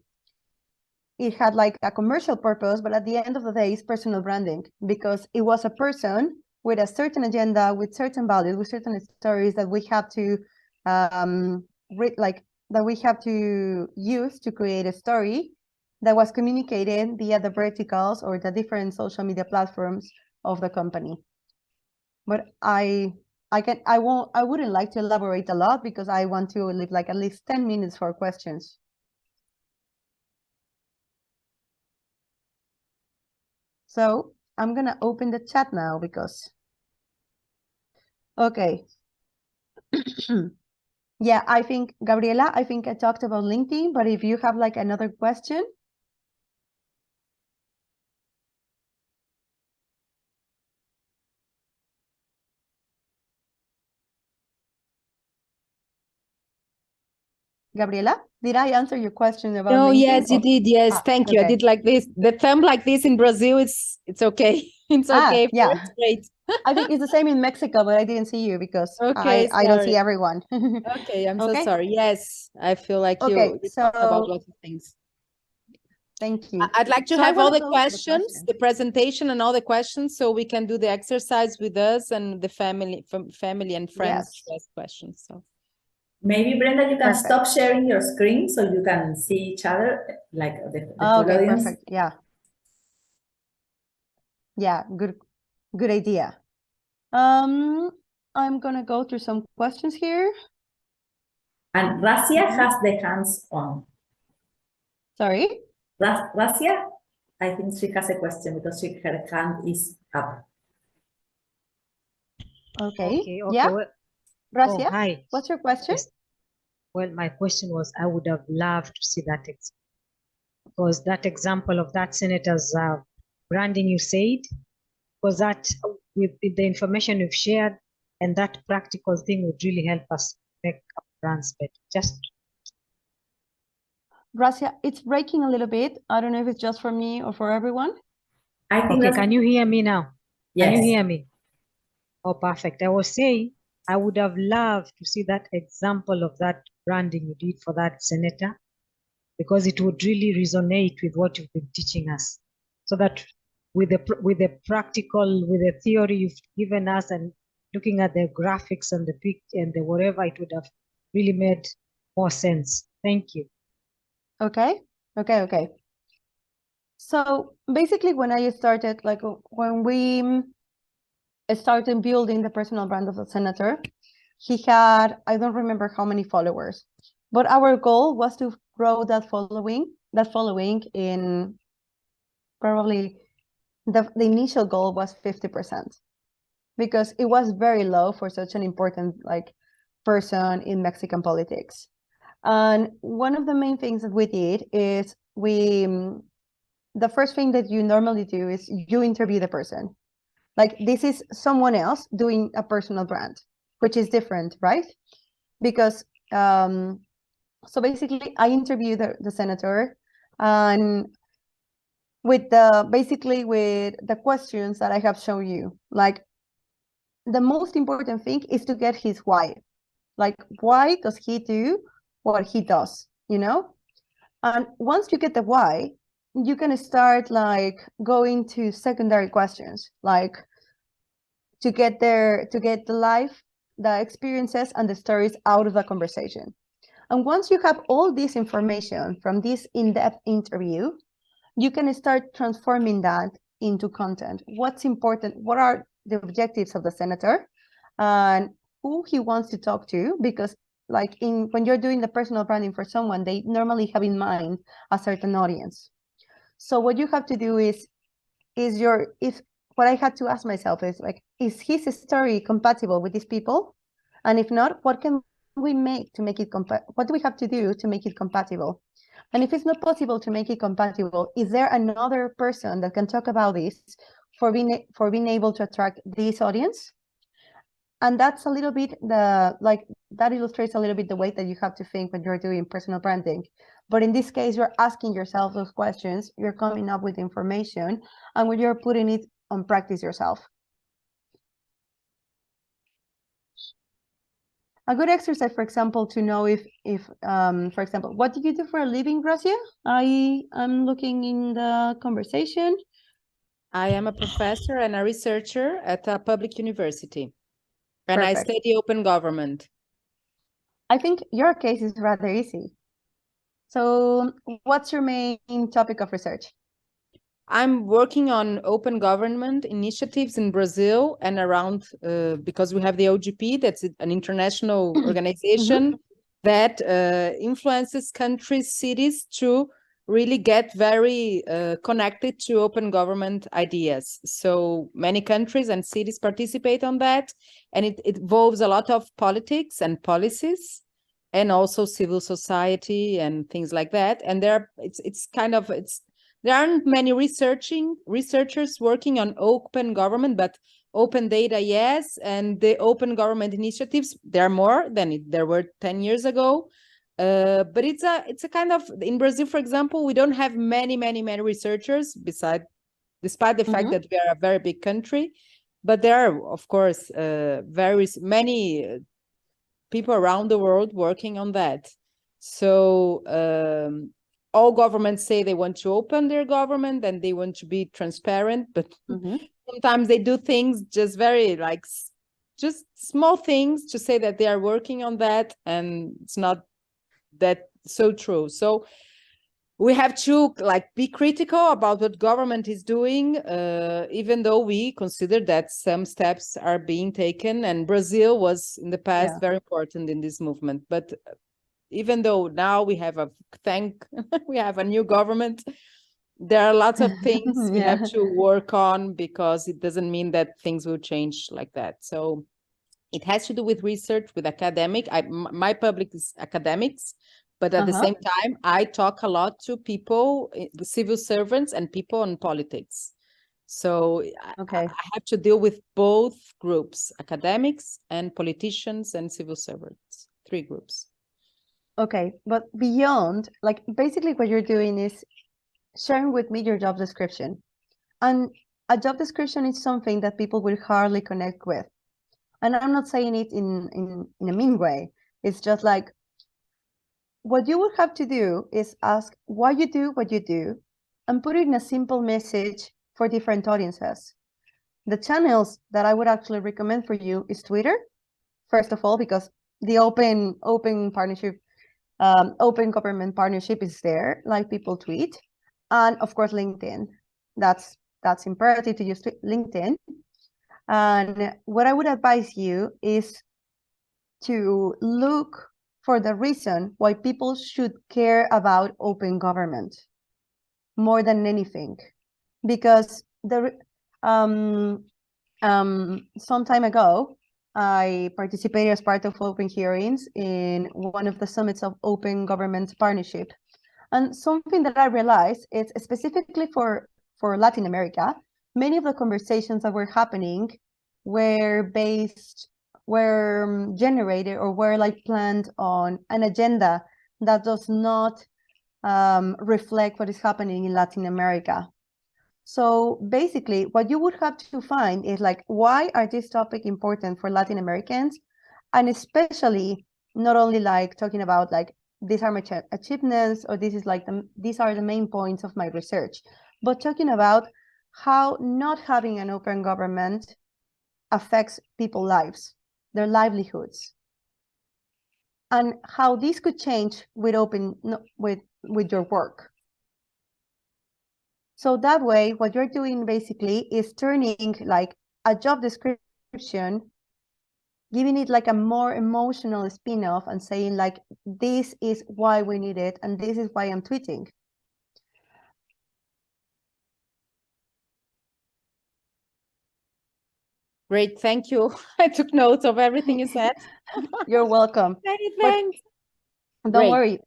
it had like a commercial purpose, but at the end of the day, it's personal branding because it was a person with a certain agenda, with certain values, with certain stories that we have to that we have to use to create a story that was communicated via the verticals or the different social media platforms of the company. But I wouldn't like to elaborate a lot because I want to leave like at least 10 minutes for questions. So I'm gonna open the chat now because, okay. Yeah, I think, Gabriela, I think I talked about LinkedIn, but if you have like another question. Gabriela, did I answer your question about No, LinkedIn? yes, you did. Yes, thank you. Okay. I did like this. The thumb like this in Brazil, it's okay. It's okay. Yeah. It's great. I think it's the same in Mexico, but I didn't see you because Okay, I don't see sorry. everyone. Okay, I'm so Okay. sorry. Yes, I feel like Okay, you talked about lots of things. Thank you. I'd like to So I have all wanna the go to the questions, question. the presentation and all the questions, so we can do the exercise with us and the family and friends Yes. to ask questions. So Maybe Brenda, you can Perfect. stop sharing your screen so you can see each other, like the full Okay, audience. perfect. Yeah. Yeah, good idea. I'm gonna go through some questions here. And Razia has the hands on. Sorry. Razia, I think she has a question because her hand is up. Okay. Okay. Yeah. Well, Razia, hi. what's your question? Yes. Well, my question was, I would have loved to see that because that example of that senator's branding you said, was that with the information you've shared, And that practical thing would really help us make our brands better. Just Gracia, it's breaking a little bit. I don't know if it's just for me or for everyone. I think okay, that's, can you hear me now? yes. Can you hear me? Oh, perfect. I was saying I would have loved to see that example of that branding you did for that senator, because it would really resonate with what you've been teaching us. So that with the practical, with the theory you've given us and looking at the graphics and the pic and the whatever, it would have really made more sense. Thank you. Okay. So basically when I started, like when we started building the personal brand of the senator, he had, I don't remember how many followers, but our goal was to grow that following in probably the initial goal was 50%, because it was very low for such an important like person in Mexican politics. And one of the main things that we did is the first thing that you normally do is you interview the person. Like this is someone else doing a personal brand, which is different, right? Because so basically I interviewed the senator, and with the questions that I have shown you, like the most important thing is to get his why. Like, why does he do what he does, you know? And once you get the why, you can start like going to secondary questions, like to get the life, the experiences and the stories out of the conversation. And once you have all this information from this in-depth interview, you can start transforming that into content. What's important? What are the objectives of the senator, and who he wants to talk to? Because like when you're doing the personal branding for someone, they normally have in mind a certain audience. So what you have to do is what I had to ask myself is like, is his story compatible with these people? And if not, what can we make to make it what do we have to do to make it compatible? And if it's not possible to make it compatible, is there another person that can talk about this for being able to attract this audience? And that's a little bit that illustrates a little bit the way that you have to think when you're doing personal branding. But in this case, you're asking yourself those questions, you're coming up with information, and when you're putting it on practice yourself. A good exercise, for example, to know if for example, what do you do for a living, Gracia? I'm looking in the conversation. I am a professor and a researcher at a public university. And Perfect. I study open government. I think your case is rather easy. So what's your main topic of research? I'm working on open government initiatives in Brazil and around, because we have the OGP, that's an international organization that influences countries, cities to really get very connected to open government ideas. So many countries and cities participate on that, and it involves a lot of politics and policies, and also civil society and things like that. And there aren't many researchers working on open government, but open data, yes, and the open government initiatives, there are more than there were 10 years ago. But it's a kind of, in Brazil, for example, we don't have many researchers, despite the fact that we are a very big country. But there are, of course, very many people around the world working on that. So all governments say they want to open their government and they want to be transparent, but sometimes they do things just very just small things to say that they are working on that, and it's not that so true. So we have to be critical about what government is doing, even though we consider that some steps are being taken, and Brazil was in the past very important in this movement. But even though now we have we have a new government, there are lots of things we have to work on, because it doesn't mean that things will change like that. So it has to do with research, with academic. My public is academics, but at the same time, I talk a lot to people, civil servants and people in politics. So Okay. I have to deal with both groups, academics and politicians and civil servants, 3 groups. Okay, but beyond, like basically what you're doing is sharing with me your job description. And a job description is something that people will hardly connect with. And I'm not saying it in a mean way. It's just like, what you would have to do is ask why you do what you do and put it in a simple message for different audiences. The channels that I would actually recommend for you is Twitter, first of all, because the open partnership, open government partnership is there, like people tweet, and of course LinkedIn. That's imperative to use LinkedIn. And what I would advise you is to look for the reason why people should care about open government more than anything, because some time ago I participated as part of Open Heroines in one of the summits of Open Government Partnership, and something that I realized is specifically for Latin America, many of the conversations that were happening were generated or were like planned on an agenda that does not reflect what is happening in Latin America. So basically, what you would have to find is like, why are this topic important for Latin Americans? And especially not only like talking about like, these are my achievements, or this is like these are the main points of my research, but talking about how not having an open government affects people's lives, their livelihoods, and how this could change with your work. So that way, what you're doing basically is turning like a job description, giving it like a more emotional spin-off and saying like, this is why we need it, and this is why I'm tweeting. Great, thank you. I took notes of everything you said. You're welcome. Many thanks. Don't worry.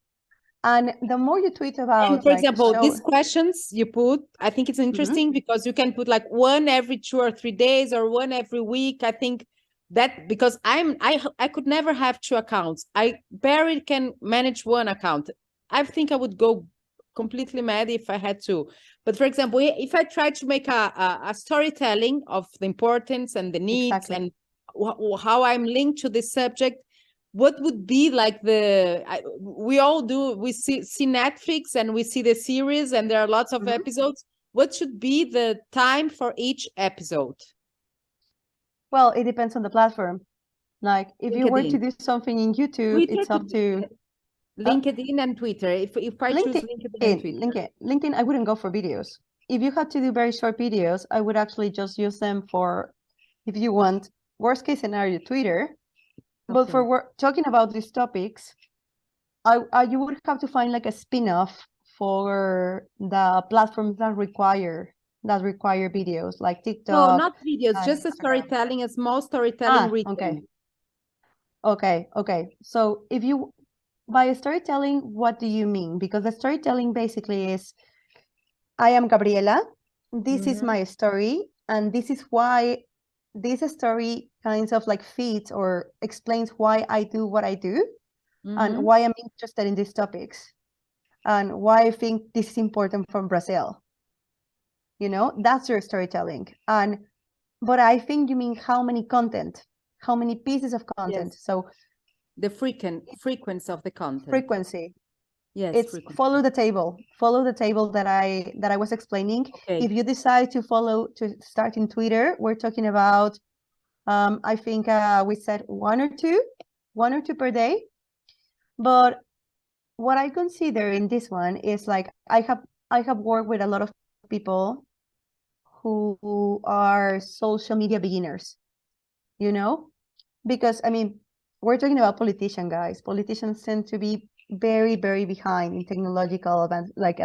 And the more you tweet about, and for example, these questions you put, I think it's interesting because you can put like one every 2 or 3 days or one every week. I think that because I could never have 2 accounts. I barely can manage 1 account. I think I would go completely mad if I had to. But for example, if I try to make a storytelling of the importance and the needs and how I'm linked to this subject, what would be like we see Netflix and we see the series and there are lots of episodes. What should be the time for each episode? Well, it depends on the platform. Like if LinkedIn. You were to do something in YouTube, Twitter, it's up to LinkedIn and Twitter. If I choose LinkedIn and Twitter. LinkedIn, I wouldn't go for videos. If you had to do very short videos, I would actually just use them for, if you want, worst case scenario, Twitter. But for talking about these topics, you would have to find like a spin-off for the platforms that require videos, like TikTok. No, not videos, just a storytelling, a small storytelling written. Okay. So if you, by storytelling, what do you mean? Because the storytelling basically is, I am Gabriela, this is my story, and this is why this story kind of like feeds or explains why I do what I do, and why I'm interested in these topics, and why I think this is important from Brazil. You know, that's your storytelling. But I think you mean how many pieces of content. Yes. So the frequency of the content. Frequency. Yes. It's follow the table that I was explaining. Okay. If you decide to start in Twitter, we're talking about, I think we said one or two per day. But what I consider in this one is like, I have worked with a lot of people who are social media beginners, you know, because I mean, we're talking about politicians, guys. Politicians tend to be very, very behind in technological events, like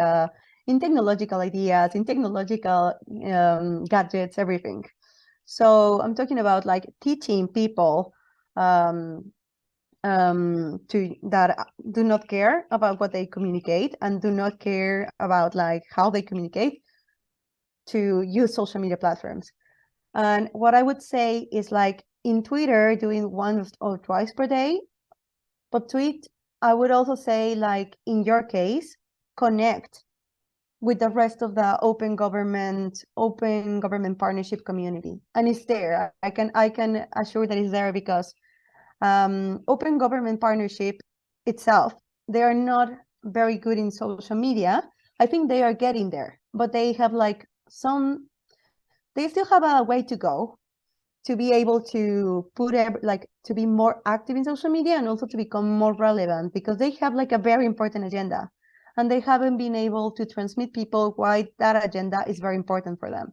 in technological ideas, in technological gadgets, everything. So I'm talking about like teaching people that do not care about what they communicate and do not care about like how they communicate. to use social media platforms. And what I would say is like in Twitter, doing once or twice per day, but tweet, I would also say like in your case, connect with the rest of the open government partnership community. And it's there. I can assure that it's there because open government partnership itself, they are not very good in social media. I think they are getting there, but they have like they still have a way to go to be able to to be more active in social media and also to become more relevant, because they have like a very important agenda and they haven't been able to transmit people why that agenda is very important for them.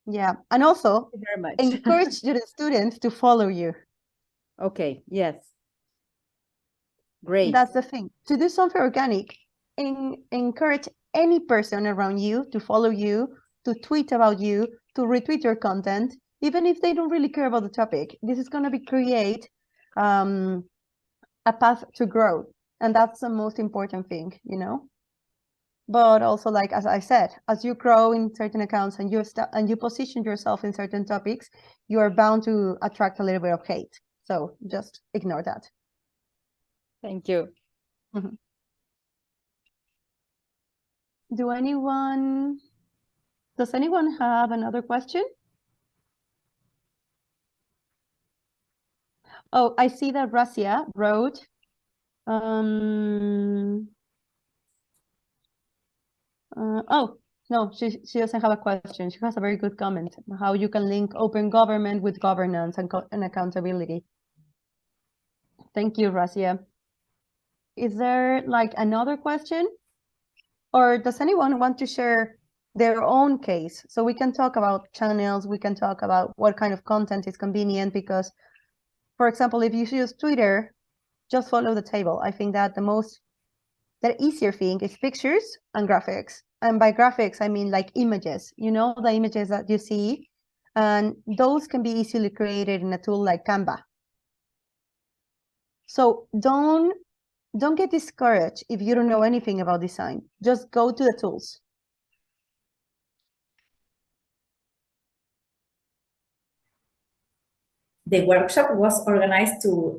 Yeah, and also Very much. encourage your students to follow you. Okay, yes. Great. That's the thing. To do something organic, encourage any person around you to follow you, to tweet about you, to retweet your content, even if they don't really care about the topic. This is going to create a path to growth, and that's the most important thing, you know. But also, like as I said, as you grow in certain accounts and you position yourself in certain topics, you are bound to attract a little bit of hate. So just ignore that. Thank you. Mm-hmm. Does anyone have another question? Oh, I see that Razia wrote, oh, no, she doesn't have a question. She has a very good comment, how you can link open government with governance and accountability. Thank you, Razia. Is there like another question? Or does anyone want to share their own case? So we can talk about channels, we can talk about what kind of content is convenient, because, for example, if you use Twitter, just follow the table. I think that the easier thing is pictures and graphics. And by graphics, I mean like images, you know, the images that you see, and those can be easily created in a tool like Canva. So don't get discouraged if you don't know anything about design. Just go to the tools. The workshop was organized to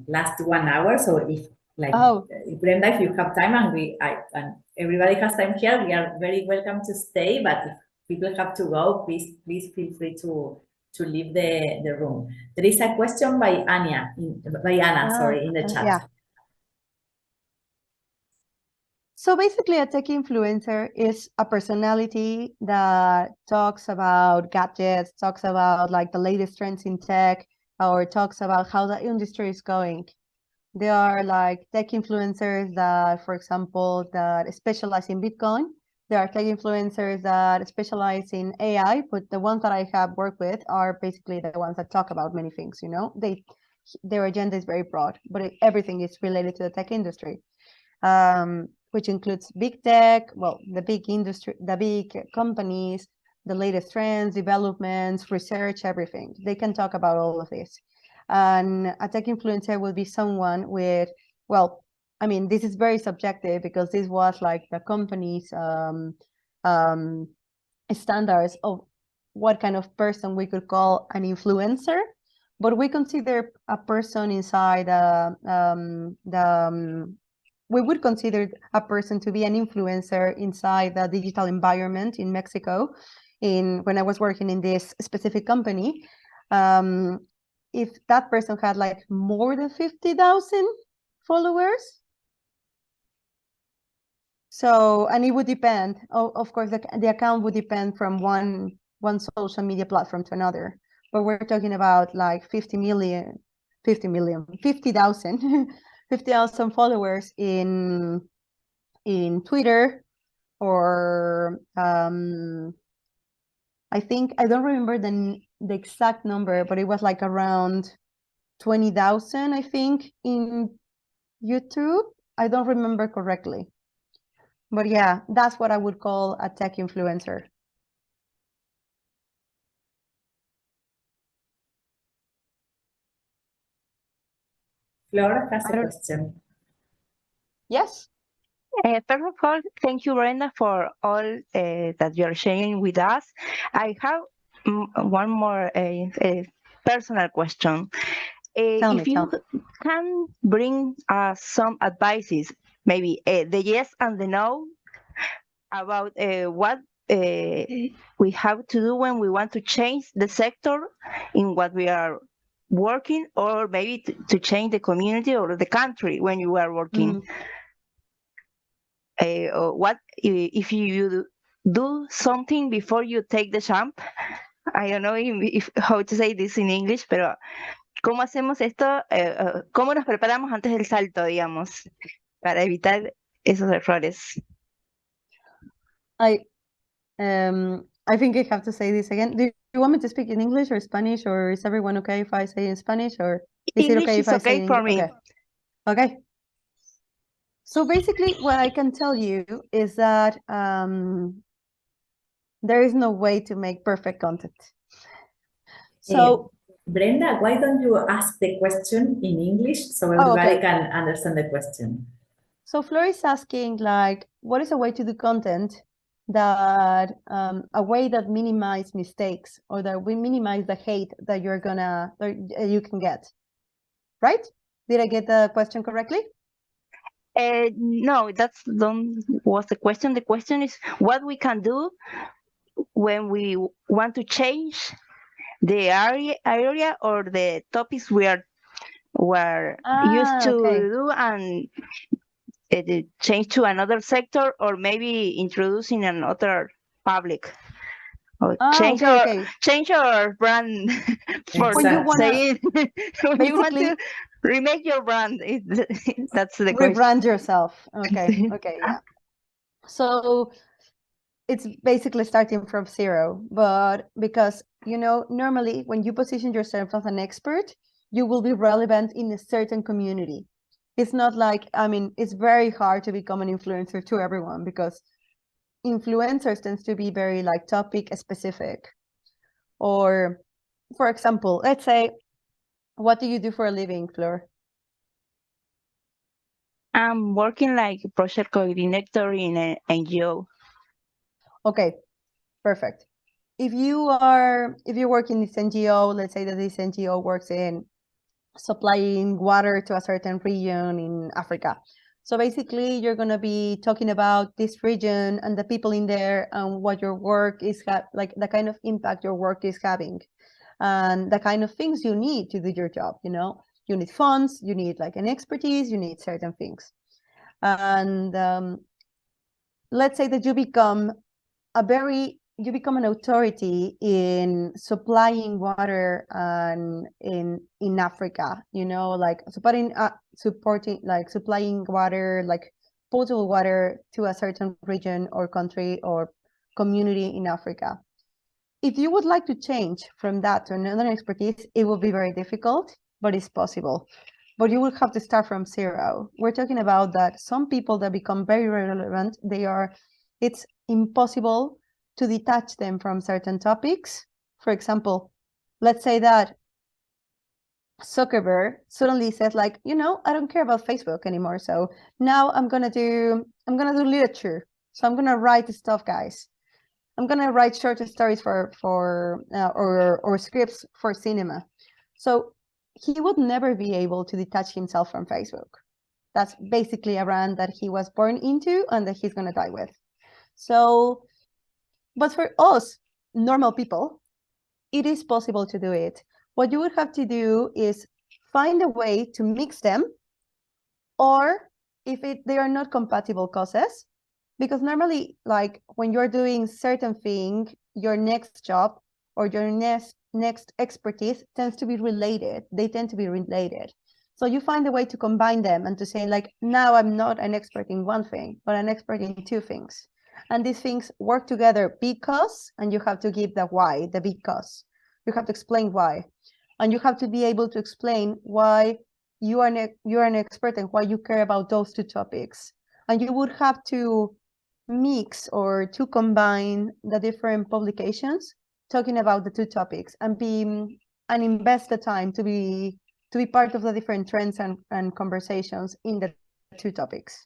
last 1 hour. So if Brenda, if you have time and everybody has time here, we are very welcome to stay. But if people have to go, please feel free to leave the room. There is a question by Anna, in the chat. Yeah. So basically, a tech influencer is a personality that talks about gadgets, talks about like the latest trends in tech, or talks about how the industry is going. There are like tech influencers that, for example, that specialize in Bitcoin. There are tech influencers that specialize in AI, but the ones that I have worked with are basically the ones that talk about many things, you know. Their agenda is very broad, but everything is related to the tech industry. Which includes big tech, well, the big industry, the big companies, the latest trends, developments, research, everything. They can talk about all of this. And a tech influencer will be someone with, well, I mean, this is very subjective because this was like the company's standards of what kind of person we could call an influencer. But we consider a person inside we would consider a person to be an influencer inside the digital environment in Mexico. When I was working in this specific company, if that person had like more than 50,000 followers. So, and it would depend, of course, the account would depend from one social media platform to another. But we're talking about like 50,000 50,000 followers in Twitter, or I think, I don't remember the exact number, but it was like around 20,000, I think, in YouTube. I don't remember correctly. But yeah, that's what I would call a tech influencer. Flora has a question. Yes. First of all, thank you, Brenda, for all that you're sharing with us. I have one more personal question. If you can bring some advices, maybe the yes and the no, about what we have to do when we want to change the sector in what we are working, or maybe to change the community or the country when you are working. What if you do something before you take the jump? I don't know if how to say this in English, pero ¿cómo hacemos esto? ¿Cómo nos preparamos antes del salto, digamos, para evitar esos errores? I think I have to say this again. Do you want me to speak in English or Spanish, or is everyone okay if I say in Spanish, or is English it okay if I say in for me. Okay. So basically, what I can tell you is that there is no way to make perfect content. So, Brenda, why don't you ask the question in English so everybody can understand the question? So Flor is asking, like, what is a way to do content that a way that minimize mistakes, or that we minimize the hate that you can get, right? Did I get the question correctly? No, that's was the question. The question is what we can do when we want to change the area or the topics we are used to do, and change to another sector, or maybe introducing another public. Or change your brand for saying when you want to remake your brand. That's the question. Rebrand yourself. Okay. Yeah. So it's basically starting from zero, but because, normally when you position yourself as an expert, you will be relevant in a certain community. It's not like, it's very hard to become an influencer to everyone, because influencers tends to be very like topic specific. Or, for example, let's say, what do you do for a living, Flor? I'm working like project coordinator in an NGO. Okay, perfect. If you work in this NGO, let's say that this NGO works in supplying water to a certain region in Africa. So basically, you're going to be talking about this region and the people in there, and what your work is, like the kind of impact your work is having, and the kind of things you need to do your job. You need funds, you need like an expertise, you need certain things. And let's say that you become an authority in supplying water in Africa, like supplying water, like potable water to a certain region or country or community in Africa. If you would like to change from that to another expertise, it will be very difficult, but it's possible. But you will have to start from zero. We're talking about that some people that become very relevant, it's impossible to detach them from certain topics. For example, let's say that Zuckerberg suddenly says, like, I don't care about Facebook anymore. So now I'm gonna do literature. So I'm gonna write stuff, guys. I'm gonna write short stories or scripts for cinema. So he would never be able to detach himself from Facebook. That's basically a brand that he was born into and that he's gonna die with. So, but for us, normal people, it is possible to do it. What you would have to do is find a way to mix them, or if they are not compatible causes, because normally, like when you're doing certain thing, your next job or your next expertise tends to be related. They tend to be related. So you find a way to combine them and to say, like, now I'm not an expert in one thing, but an expert in two things. And these things work together because, and you have to give the why, the because. You have to explain why. And you have to be able to explain why you are an expert and why you care about those two topics. And you would have to mix or to combine the different publications talking about the two topics and invest the time to be part of the different trends and conversations in the two topics.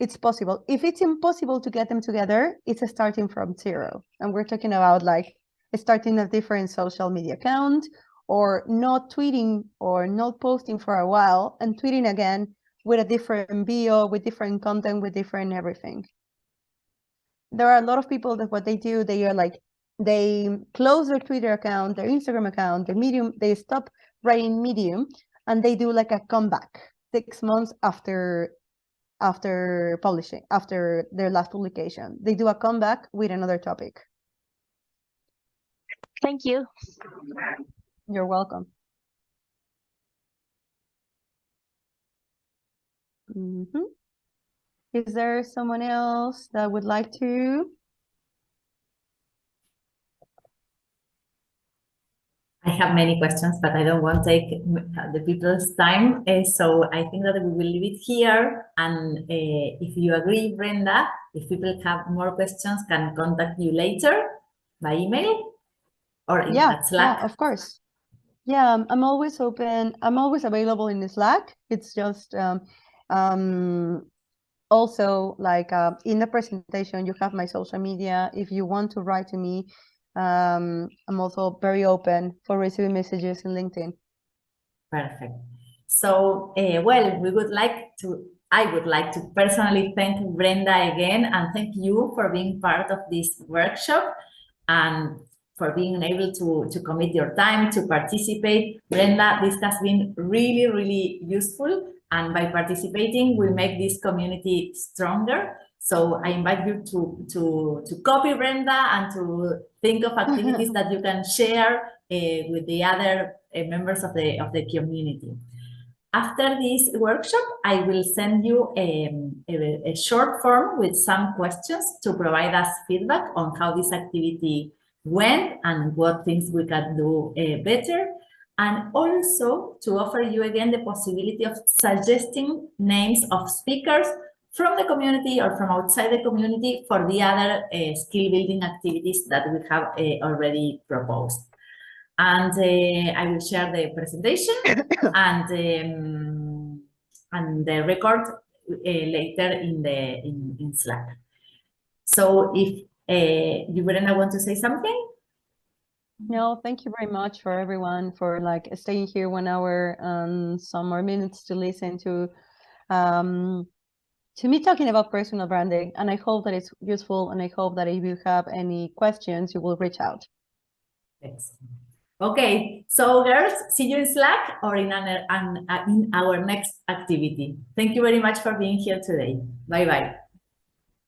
it's possible. If it's impossible to get them together, it's starting from zero. And we're talking about like starting a different social media account, or not tweeting or not posting for a while and tweeting again with a different bio, with different content, with different everything. There are a lot of people that what they do, they are like, they close their Twitter account, their Instagram account, their Medium, they stop writing Medium, and they do like a comeback 6 months after publishing, after their last publication. They do a comeback with another topic. Thank you. You're welcome. Is there someone else that would like to? I have many questions, but I don't want to take the people's time. So I think that we will leave it here. And if you agree, Brenda, if people have more questions, can contact you later by email or in Slack. Yeah, of course. Yeah, I'm always open. I'm always available in the Slack. It's just also like in the presentation, you have my social media. If you want to write to me, I'm also very open for receiving messages in LinkedIn. Perfect. So, well, I would like to personally thank Brenda again, and thank you for being part of this workshop and for being able to commit your time to participate. Brenda, this has been really, really useful, and by participating, we make this community stronger. So I invite you to copy Brenda and to think of activities that you can share with the other members of the community. After this workshop, I will send you a short form with some questions to provide us feedback on how this activity went and what things we can do better, and also to offer you again the possibility of suggesting names of speakers from the community or from outside the community for the other skill building activities that we have already proposed. And I will share the presentation and the record later in Slack. So if you, Brenda, want to say something? No, thank you very much for everyone for like staying here 1 hour and some more minutes to listen to me talking about personal branding. And I hope that it's useful, and I hope that if you have any questions, you will reach out. Thanks. Okay, so girls, see you in Slack or in our next activity. Thank you very much for being here today. Bye-bye.